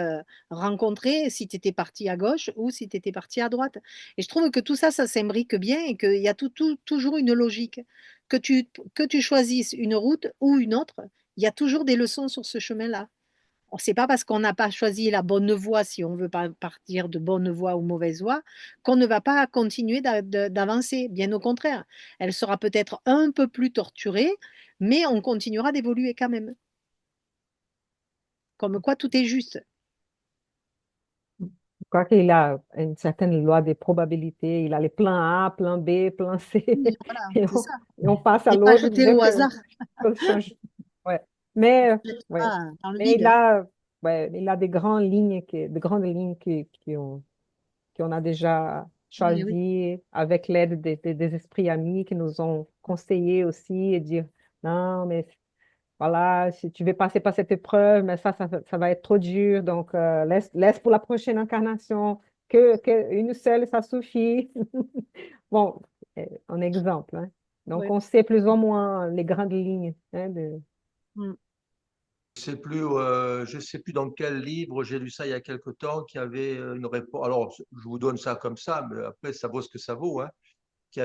rencontrer si tu étais parti à gauche ou si tu étais parti à droite. Et je trouve que tout ça, ça s'imbrique bien et qu'il y a toujours une logique. Que tu choisisses une route ou une autre, il y a toujours des leçons sur ce chemin-là. C'est pas parce qu'on n'a pas choisi la bonne voie, si on veut pas partir de bonne voie ou mauvaise voie, qu'on ne va pas continuer d'avancer. Bien au contraire, elle sera peut-être un peu plus torturée, mais on continuera d'évoluer quand même. Comme quoi tout est juste. Je crois qu'il a une certaine loi des probabilités. Il a les plans A, plan B, plan C, Voilà, et c'est ça. on passe à C'est pas l'autre jeté dès au que hasard, les choses changent. Ouais. Mais, ouais. pas dans le Mais vide. il a des grandes lignes, de grandes lignes qu'on a déjà Oui, oui. choisi avec l'aide des esprits amis qui nous ont conseillés aussi et dire non, mais voilà, si tu veux passer par cette épreuve, mais ça va être trop dur, donc laisse pour la prochaine incarnation, une seule, ça suffit. Bon, un exemple, hein. Donc, Ouais. on sait plus ou moins les grandes lignes, hein, Mm. Je sais plus dans quel livre, j'ai lu ça il y a quelque temps, qu'il y avait une réponse. Alors, je vous donne ça comme ça, mais après, ça vaut ce que ça vaut, hein. Qu'il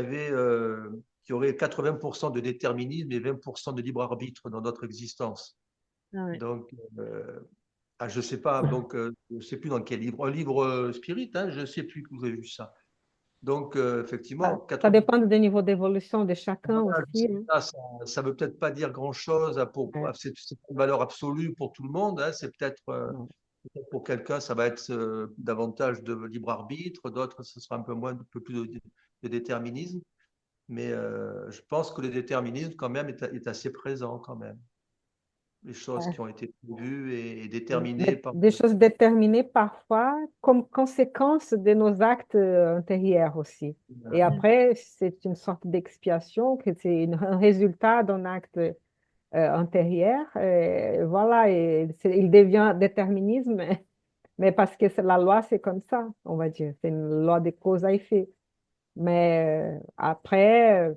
y aurait 80% de déterminisme et 20% de libre arbitre dans notre existence. Ah ouais. Donc, je sais pas, donc, je sais plus dans quel livre. Un livre spirit, hein, je sais plus où j'ai vu ça. Donc, effectivement, ça 80. dépend du niveau d'évolution de chacun Voilà, aussi, hein. ça veut peut-être pas dire grand-chose Ouais, c'est une valeur absolue pour tout le monde, hein. C'est non. peut-être pour quelqu'un, ça va être davantage de libre arbitre, d'autres, ce sera un peu moins, un peu plus de déterminisme. Mais je pense que le déterminisme, quand même, est assez présent, quand même. Les choses Ouais. qui ont été prévues et déterminées Mais par. des choses déterminées parfois comme conséquence de nos actes antérieurs aussi. Et Mm. après, c'est une sorte d'expiation, que c'est un résultat d'un acte antérieur. Et voilà, il devient déterminisme, mais parce que la loi, c'est comme ça, on va dire. C'est une loi de cause à effet. Mais après,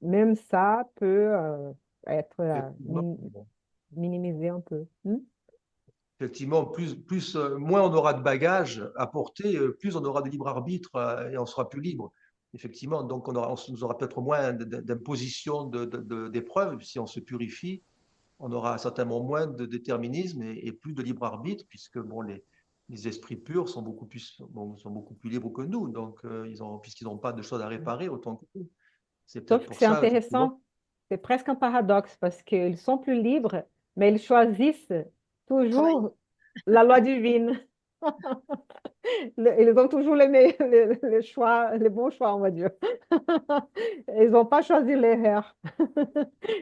même ça peut être Effectivement, minimisé un peu. Hmm? effectivement, moins on aura de bagages à porter, plus on aura de libre arbitre et on sera plus libre. Effectivement, donc nous aura peut-être moins d'imposition d'épreuves si on se purifie. On aura certainement moins de déterminisme et plus de libre arbitre, puisque bon, les esprits purs sont beaucoup plus libres que nous. Donc, puisqu'ils n'ont pas de choses à réparer autant que nous. C'est Sauf peut-être que pour c'est ça, effectivement. intéressant, c'est presque un paradoxe parce qu'ils sont plus libres, mais ils choisissent Travailler. toujours la loi divine. Ils ont toujours les choix, les bons choix, on va dire. Ils n'ont pas choisi l'erreur.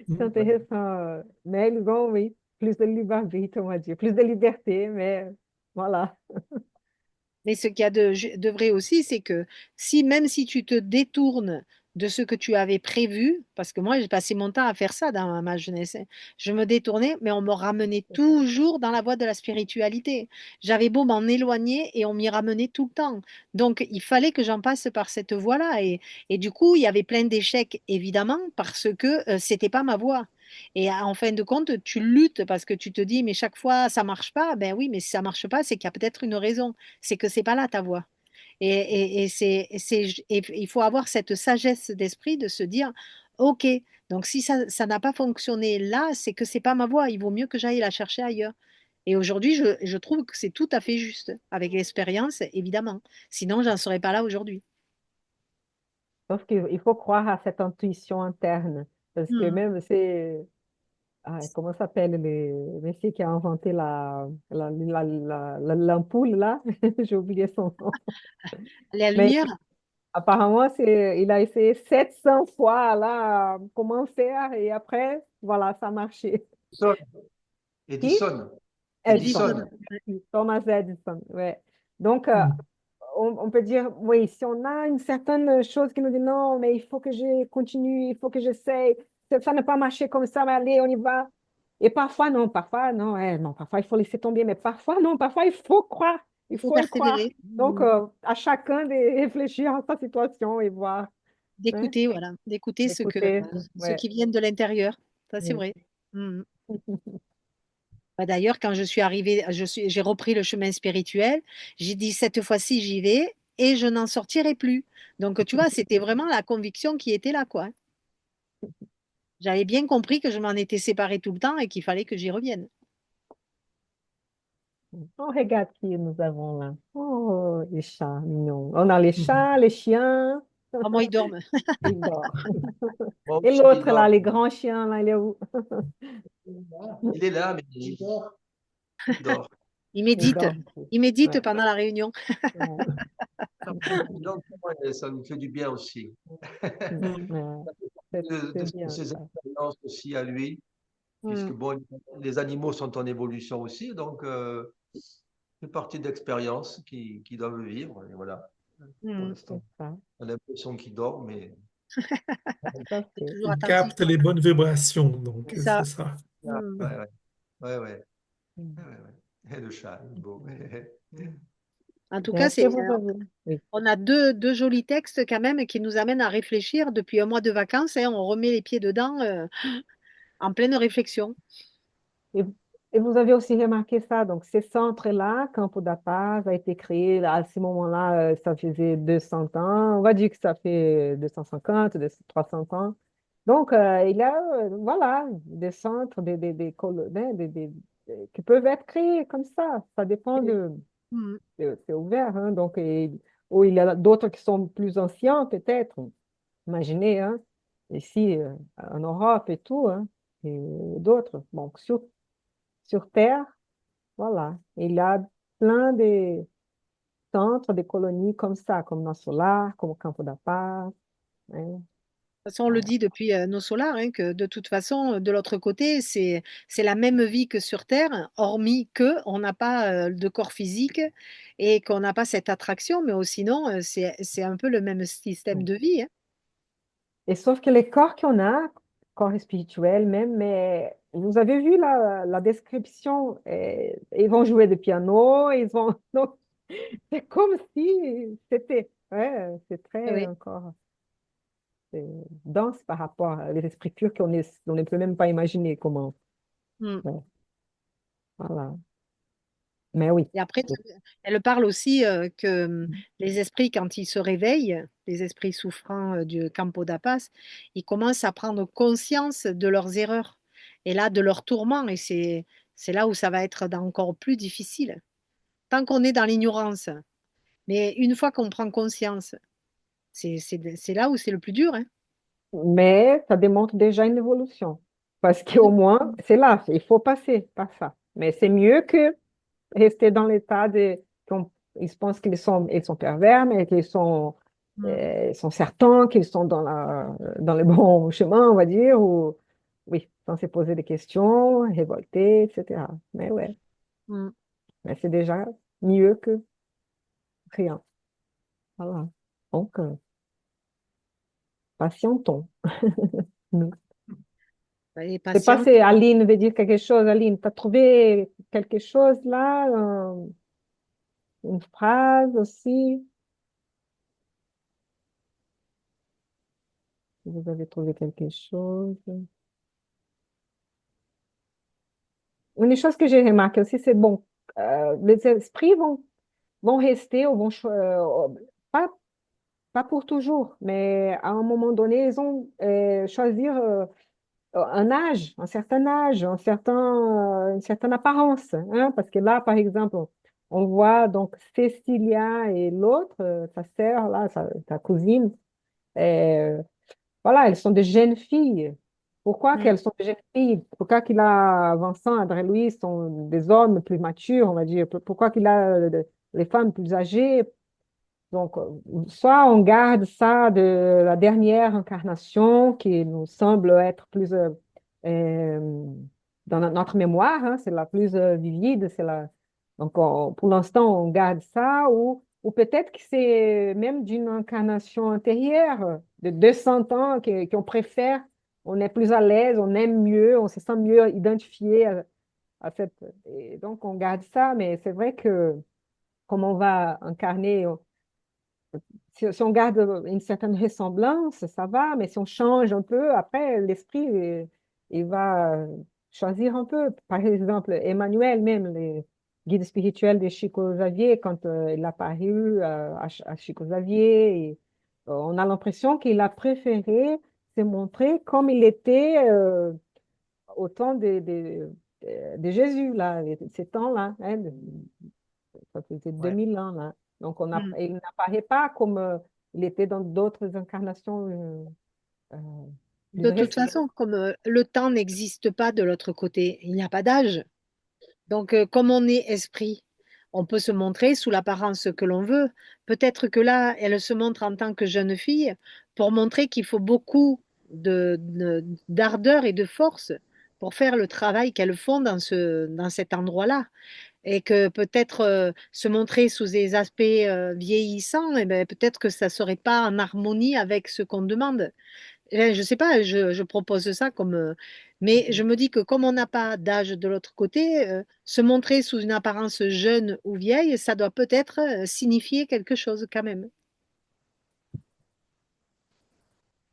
C'est intéressant. Mais ils ont, oui, plus de liberté, on va dire, plus de liberté, mais voilà. Mais ce qu'il y a de vrai aussi, c'est que même si tu te détournes de ce que tu avais prévu, parce que moi, j'ai passé mon temps à faire ça dans ma jeunesse, hein. Je me détournais, mais on me ramenait toujours dans la voie de la spiritualité. J'avais beau m'en éloigner et on m'y ramenait tout le temps. Donc, il fallait que j'en passe par cette voie-là. Et du coup, il y avait plein d'échecs, évidemment, parce que c'était pas ma voie. Et en fin de compte, tu luttes parce que tu te dis, mais chaque fois, ça marche pas. Ben oui, mais si ça marche pas, c'est qu'il y a peut-être une raison. C'est que c'est pas là ta voie. Et il faut avoir cette sagesse d'esprit de se dire, OK, donc si ça n'a pas fonctionné là, c'est que c'est pas ma voie. Il vaut mieux que j'aille la chercher ailleurs. Et aujourd'hui, je trouve que c'est tout à fait juste, avec l'expérience, évidemment. Sinon, j'en serais pas là aujourd'hui. Sauf qu'il faut croire à cette intuition interne. Parce que Hmm. même c'est... comment s'appelle le monsieur qui a inventé l'ampoule, là? J'ai oublié son nom. La Mais lumière, apparemment, il a essayé 700 fois, là, comment faire, et après, voilà, ça a marché. Edison. Qui? Edison. Edison. Edison. Thomas Edison, ouais. Donc, Hmm. on peut dire, oui, si on a une certaine chose qui nous dit non, mais il faut que je continue, il faut que j'essaye, ça n'a pas marché comme ça, mais allez, on y va. Et parfois, non, non, parfois il faut laisser tomber, mais parfois, non, parfois il faut croire, Il il faut faut y croire. persévérer, Donc, à chacun de réfléchir à sa situation et voir, hein, d'écouter, voilà, d'écouter d'écouter, ce ouais. qui vient de l'intérieur. Ça, c'est Mm. vrai. Hmm. Bah, d'ailleurs, quand je suis arrivée, j'ai repris le chemin spirituel, j'ai dit cette fois-ci j'y vais et je n'en sortirai plus. Donc, tu vois, c'était vraiment la conviction qui était là, quoi. J'avais bien compris que je m'en étais séparée tout le temps et qu'il fallait que j'y revienne. On regarde qui nous avons là. Oh, les chats mignons. On a les Mhm. chats, les chiens. Oh, moi, ils dorment. Ils dorment. Moi Et aussi, il l'autre là, dort. les grands chiens là, il est où? Il est là, mais il dort. Ils Ils méditent. dorment aussi. Ils méditent Ouais, pendant la réunion. ouais. Donc, ouais, ça nous fait du bien aussi. Hmm. Ouais. De C'est bien ses ça. expériences aussi à lui, puisque Hmm. bon, les animaux sont en évolution aussi, donc c'est partie d'expériences qui doivent vivre. Et voilà, pour Hmm. C'est l'instant, ça. on a l'impression qu'il dort, mais Ça, C'est c'est. toujours Il attentif. capte les bonnes vibrations, donc C'est c'est ça. ça. ah, Hmm. ouais, ouais, ouais, ouais, Mm. ouais, ouais. Et le chat, il est beau. En tout Et cas, est-ce que vous avez. Oui. on a deux jolis textes quand même qui nous amènent à réfléchir depuis un mois de vacances, hein, on remet les pieds dedans en pleine réflexion. Et, et vous avez aussi remarqué ça, donc ces centres-là, Campo da Paz a été créé à ce moment-là, ça faisait 200 ans, on va dire que ça fait 250, 300 ans. Donc, il y a, voilà, des centres hein, qui peuvent être créés comme ça dépend Hmm. c'est ouvert, hein, donc, ou il y a d'autres qui sont plus anciens peut-être, imaginez, hein, ici en Europe et tout, hein, et d'autres. Bon, sur Terre, voilà. Il y a plein de centres, de colonies comme ça, comme dans Solar, comme au Campo da Paz, hein. De toute façon, on le Voilà. dit depuis nos solars, hein, que de toute façon, de l'autre côté, c'est la même vie que sur Terre, hormis que on n'a pas de corps physique et qu'on n'a pas cette attraction, mais sinon, c'est un peu le même système de vie, hein. Et sauf que les corps qu'on a, corps spirituels même, mais vous avez vu la description, ils vont jouer du piano, ils vont... Donc, c'est comme si c'était... Ouais, c'est très Oui. encore dense par rapport à les esprits purs on ne peut même pas imaginer comment. Mm. Ouais, voilà. Mais oui. Et après, elle parle aussi que les esprits, quand ils se réveillent, les esprits souffrants du Campo da Paz, ils commencent à prendre conscience de leurs erreurs et là, de leurs tourments. Et c'est là où ça va être encore plus difficile. Tant qu'on est dans l'ignorance. Mais une fois qu'on prend conscience, c'est là où c'est le plus dur, hein. Mais ça démontre déjà une évolution. Parce qu'au moins, c'est là, il faut passer par ça. Mais c'est mieux que rester dans l'état de... Ils pensent ils sont pervers, mais Mm. ils sont certains qu'ils sont dans le bon chemin, on va dire, ou oui, sans se poser des questions, révoltés, etc. Mais ouais, Mm. mais c'est déjà mieux que rien. Voilà. Donc, patientons. Nous. Soyez Je sais pas patiente. si Aline veut dire quelque chose. Aline, tu as trouvé quelque chose là? Une phrase aussi? Vous avez trouvé quelque chose? Une chose que j'ai remarqué aussi, c'est bon, les esprits vont rester ou pas, pas pour toujours, mais à un moment donné, ils ont choisir une certaine apparence, hein, parce que là, par exemple, on voit donc Cécilia et l'autre, ta sœur, là, ta cousine, euh, voilà, elles sont des jeunes filles. Pourquoi Mm. qu'elles sont des jeunes filles? Pourquoi qu'il a Vincent, André-Louis sont des hommes plus matures, on va dire? Pourquoi qu'il a les femmes plus âgées? Donc, soit on garde ça de la dernière incarnation qui nous semble être plus euh, dans notre mémoire, hein, c'est la plus vivide, donc pour l'instant on garde ça, ou peut-être que c'est même d'une incarnation antérieure, de 200 ans, qu'on préfère, on est plus à l'aise, on aime mieux, on se sent mieux identifié à cette... Et donc on garde ça, mais c'est vrai que comme on va incarner si on garde une certaine ressemblance, ça va, mais si on change un peu, après, l'esprit, il va choisir un peu. Par exemple, Emmanuel, même, le guide spirituel de Chico Xavier, quand il a paru à Chico Xavier, on a l'impression qu'il a préféré se montrer comme il était au temps de Jésus, là, ces temps-là, hein, ça faisait Ouais. 2000 ans, là. Donc, Mm. il n'apparaît pas comme il était dans d'autres incarnations euh, plus De toute récentes. façon, comme le temps n'existe pas de l'autre côté, il n'y a pas d'âge. Donc, comme on est esprit, on peut se montrer sous l'apparence que l'on veut. Peut-être que là, elle se montre en tant que jeune fille pour montrer qu'il faut beaucoup d'ardeur et de force pour faire le travail qu'elles font dans cet endroit-là. Et que peut-être se montrer sous des aspects vieillissants, et ben, peut-être que ça ne serait pas en harmonie avec ce qu'on demande. Je sais pas, je propose ça comme. Mais je me dis que comme on n'a pas d'âge de l'autre côté, se montrer sous une apparence jeune ou vieille, ça doit peut-être signifier quelque chose quand même.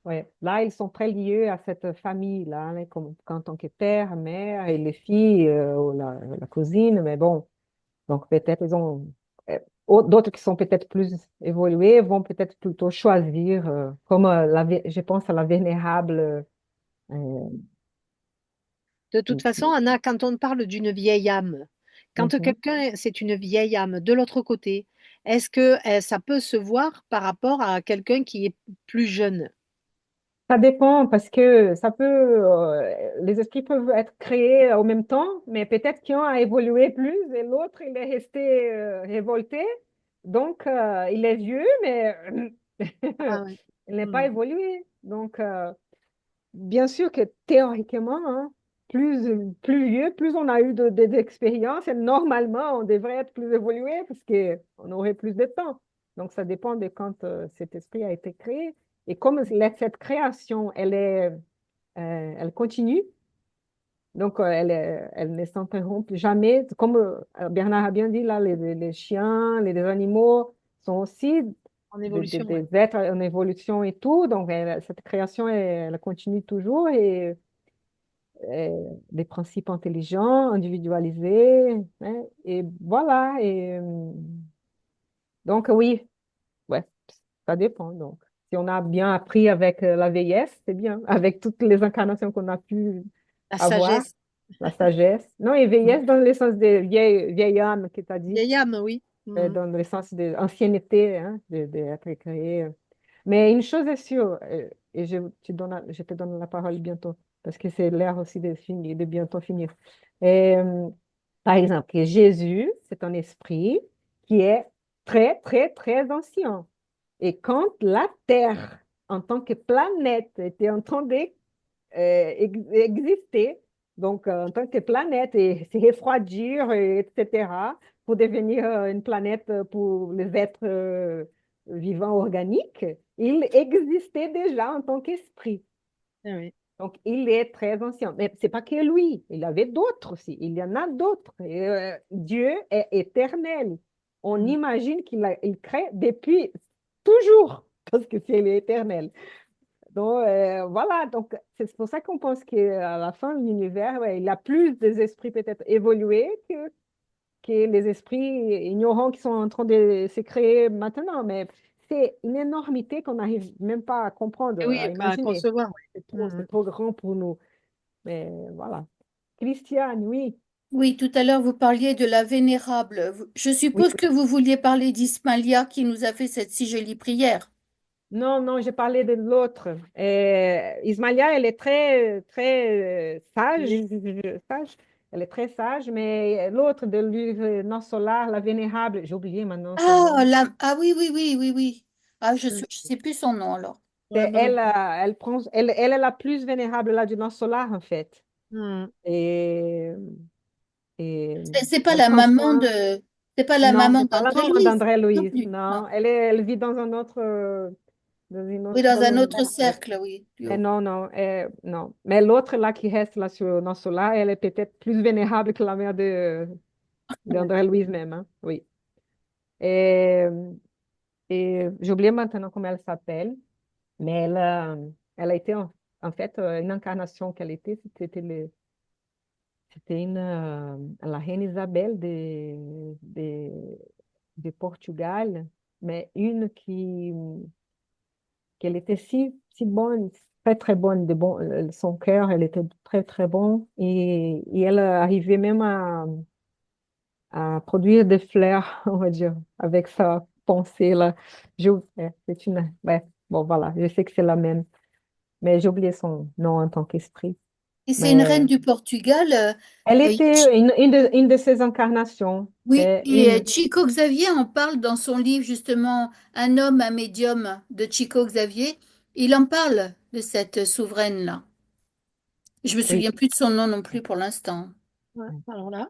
Ouais. Là, ils sont très liés à cette famille-là, hein, comme, en tant que père, mère et les filles, ou la cousine, mais bon, donc peut-être ils ont. D'autres qui sont peut-être plus évolués vont peut-être plutôt choisir, comme je pense à la vénérable. euh, De toute façon, Anna, quand on parle d'une vieille âme, quand mhm. quelqu'un, c'est une vieille âme de l'autre côté, est-ce que ça peut se voir par rapport à quelqu'un qui est plus jeune? Ça dépend parce que les esprits peuvent être créés en même temps, mais peut-être qu'un a évolué plus et l'autre, il est resté révolté. Donc, il est vieux, mais Ah ouais. il n'est pas Hmm. évolué. Donc, bien sûr que théoriquement, hein, plus vieux, plus on a eu d'expérience et normalement, on devrait être plus évolué parce qu'on aurait plus de temps. Donc, ça dépend de quand cet esprit a été créé. Et comme cette création, elle continue, donc elle ne s'interrompt jamais. Comme Bernard a bien dit, là, les chiens, les animaux sont aussi En évolution, ouais. des êtres en évolution et tout. Donc, cette création, elle continue toujours des principes intelligents, individualisés, hein, et voilà. Donc, oui, ouais, ça dépend. Donc, si on a bien appris avec la vieillesse, c'est bien. Avec toutes les incarnations qu'on a pu La avoir, sagesse. la sagesse. Non, et Hmm. vieillesse dans le sens de vieille âme, que tu as dit, Vieille âme, oui. Hmm. dans le sens de ancienneté, hein, d'être créé. Mais une chose est sûre, et je te donne la parole bientôt, parce que c'est l'heure aussi de finir, de bientôt finir. Par exemple, que Jésus, c'est un esprit qui est très, très, très ancien. Et quand la Terre, en tant que planète, était en train d'exister, donc en tant que planète, et se refroidir, etc., pour devenir une planète pour les êtres vivant organique, il existait déjà en tant qu'esprit. Ah oui. Donc, il est très ancien. Mais ce n'est pas que lui, il y avait d'autres aussi. Il y en a d'autres. Et, Dieu est éternel. On imagine il crée depuis toujours, parce que c'est éternel. Donc, voilà. Donc, c'est pour ça qu'on pense qu'à la fin, l'univers, ouais, il a plus des esprits peut-être évolués que les esprits ignorants qui sont en train de se créer maintenant. Mais c'est une énormité qu'on n'arrive même pas à comprendre, Et oui, à pas à imaginer. concevoir. C'est trop grand pour nous. Mais voilà. Christiane, oui. Oui, tout à l'heure, vous parliez de la vénérable. Je Oui, suppose oui. que vous vouliez parler d'Ismaïlia qui nous a fait cette si jolie prière. Non, non, j'ai parlé de l'autre. Ismaïla, elle est très, très sage, sage. Elle est très sage, mais l'autre de livre Non Solar, la Vénérable, j'ai oublié maintenant son nom. Ah oui, oui, oui, oui, oui. Ah, je sais plus son nom alors. Ouais, moi non Elle, plus. elle est la plus vénérable là du Non Solar, en fait. Hmm. Et, et C'est pas elle la prend maman soin. de, c'est pas la Non, maman c'est pas la d'André maman Louise d'André non Louise. plus. Non. Non, elle vit dans un autre, Oui, dans dans un un autre cercle. cercle, oui, plus Eh haut. non, non, non. Mais l'autre là qui reste là sur notre solar, elle est peut-être plus vénérable que la mère d'André Louise même, hein. Oui. Et, et j'ai oublié maintenant comment elle s'appelle, mais elle a été en fait une incarnation qu'elle était, c'était la reine Isabelle de Portugal, mais une qu'elle était si bonne, très très bonne, son cœur, elle était très très bon et elle arrivait même à produire des fleurs, on va dire, avec sa pensée là. C'est ouais, bon voilà, je sais que c'est la même, mais j'ai oublié son nom en tant qu'esprit. Et c'est une reine Mais du Portugal. elle Euh, était une de ses incarnations. oui, C'est et une, Chico Xavier en parle dans son livre justement Un homme, un médium de Chico Xavier. Il en parle de cette souveraine-là. Je me oui. souviens plus de son nom non plus pour l'instant. Ouais, alors là.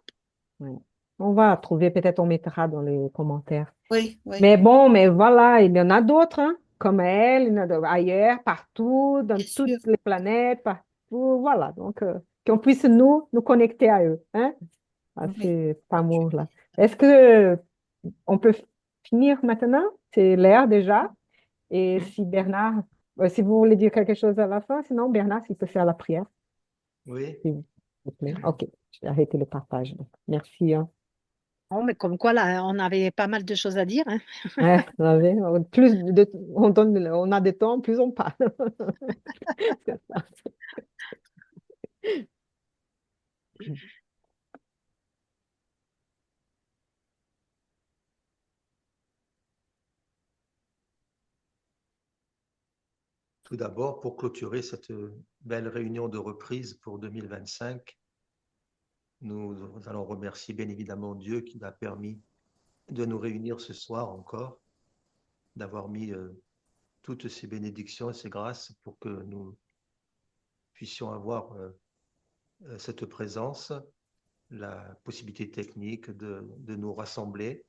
Ouais. On va trouver, peut-être on mettra dans les commentaires. Oui, oui, Mais bon, mais voilà, il y en a d'autres, hein, comme elle, il y en a ailleurs, partout, dans bien toutes sûr. les planètes, partout, voilà. Donc, qu'on puisse nous connecter à eux, hein, à Oui. cet amour-là. Est-ce que on peut finir maintenant? C'est l'heure déjà. Et si Bernard, si vous voulez dire quelque chose à la fin, sinon Bernard, s'il peut faire la prière, Oui, s'il vous plaît. OK, je vais arrêter le partage. Donc. Merci, hein. Bon, mais comme quoi, là, on avait pas mal de choses à dire, hein. Ouais, vous savez, on a des temps, plus on parle. C'est ça. tout d'abord, pour clôturer cette belle réunion de reprise pour 2025, nous allons remercier bien évidemment Dieu qui nous a permis de nous réunir ce soir encore, d'avoir mis toutes ces bénédictions et ces grâces pour que nous puissions avoir cette présence, la possibilité technique de nous rassembler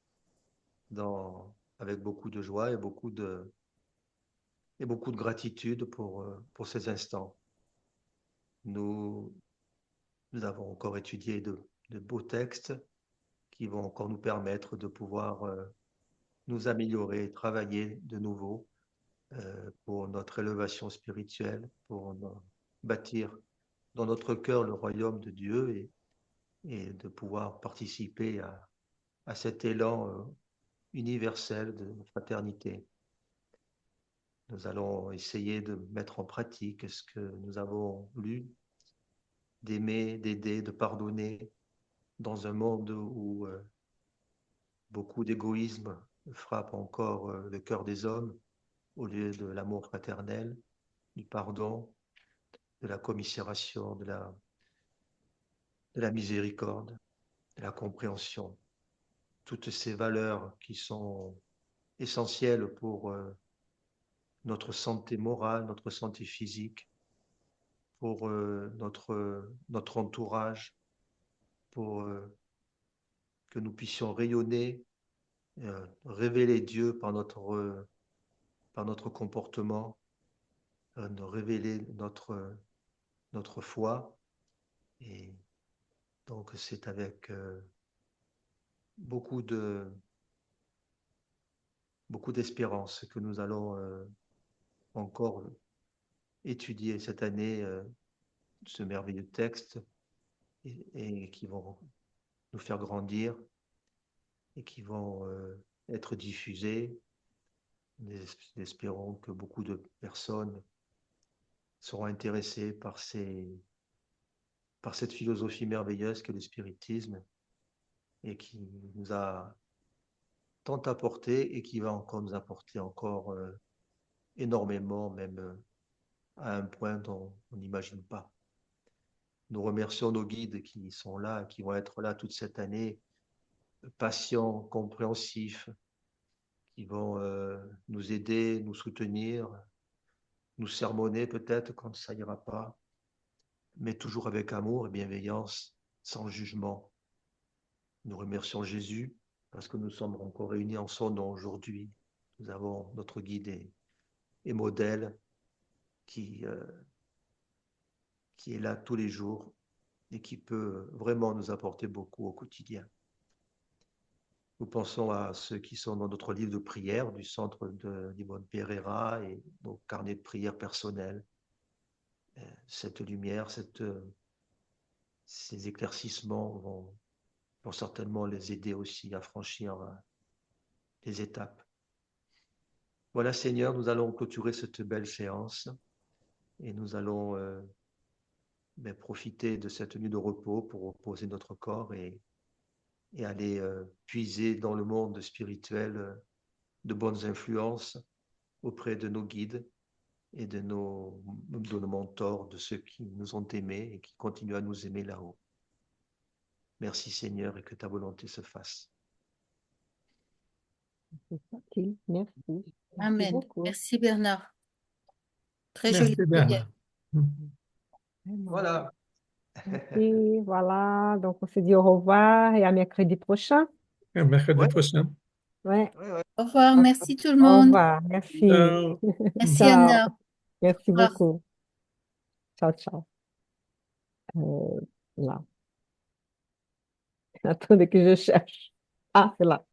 avec beaucoup de joie et beaucoup de gratitude pour ces instants. Nous, nous avons encore étudié de beaux textes qui vont encore nous permettre de pouvoir nous améliorer, travailler de nouveau pour notre élévation spirituelle, pour bâtir dans notre cœur le royaume de Dieu et de pouvoir participer à cet élan universel de fraternité. Nous allons essayer de mettre en pratique ce que nous avons lu, d'aimer, d'aider, de pardonner dans un monde où beaucoup d'égoïsme frappe encore le cœur des hommes au lieu de l'amour fraternel, du pardon, de la commisération, de la miséricorde, de la compréhension. Toutes ces valeurs qui sont essentielles pour notre santé morale, notre santé physique, pour notre entourage, pour que nous puissions rayonner, révéler Dieu par par notre comportement, de révéler notre foi. Et donc, c'est avec beaucoup d'espérance que nous allons encore étudier cette année ce merveilleux texte et qui vont nous faire grandir et qui vont être diffusés. Nous espérons que beaucoup de personnes seront intéressées par cette philosophie merveilleuse qu'est le spiritisme et qui nous a tant apporté et qui va encore nous apporter encore énormément, même à un point dont on n'imagine pas. Nous remercions nos guides qui sont là, qui vont être là toute cette année, patients, compréhensifs, qui vont nous aider, nous soutenir, nous sermonner peut-être quand ça ira pas, mais toujours avec amour et bienveillance, sans jugement. Nous remercions Jésus parce que nous sommes encore réunis en son nom aujourd'hui. Nous avons notre guide et modèle qui est là tous les jours et qui peut vraiment nous apporter beaucoup au quotidien. Nous pensons à ceux qui sont dans notre livre de prière du centre d'Yvonne Pereira et nos carnets de prière personnels. Cette lumière, ces éclaircissements vont certainement les aider aussi à franchir les étapes. Voilà, Seigneur, nous allons clôturer cette belle séance et nous allons profiter de cette nuit de repos pour reposer notre corps et aller puiser dans le monde spirituel de bonnes influences auprès de nos guides et de nos mentors, de ceux qui nous ont aimés et qui continuent à nous aimer là-haut. Merci Seigneur et que ta volonté se fasse. C'est facile. Merci. Merci Amen. beaucoup. Merci Bernard. Très Merci jolie prière. Bernard. Vraiment. Voilà. Merci. Voilà. Donc, on se dit au revoir et à mercredi prochain. À mercredi Ouais. prochain. Ouais. Au revoir. Merci tout le Au monde. revoir. Merci. Ciao. Merci Ciao. Anna. Merci Au revoir. beaucoup. Ciao, ciao. Là. Attendez que je cherche. Ah, c'est là.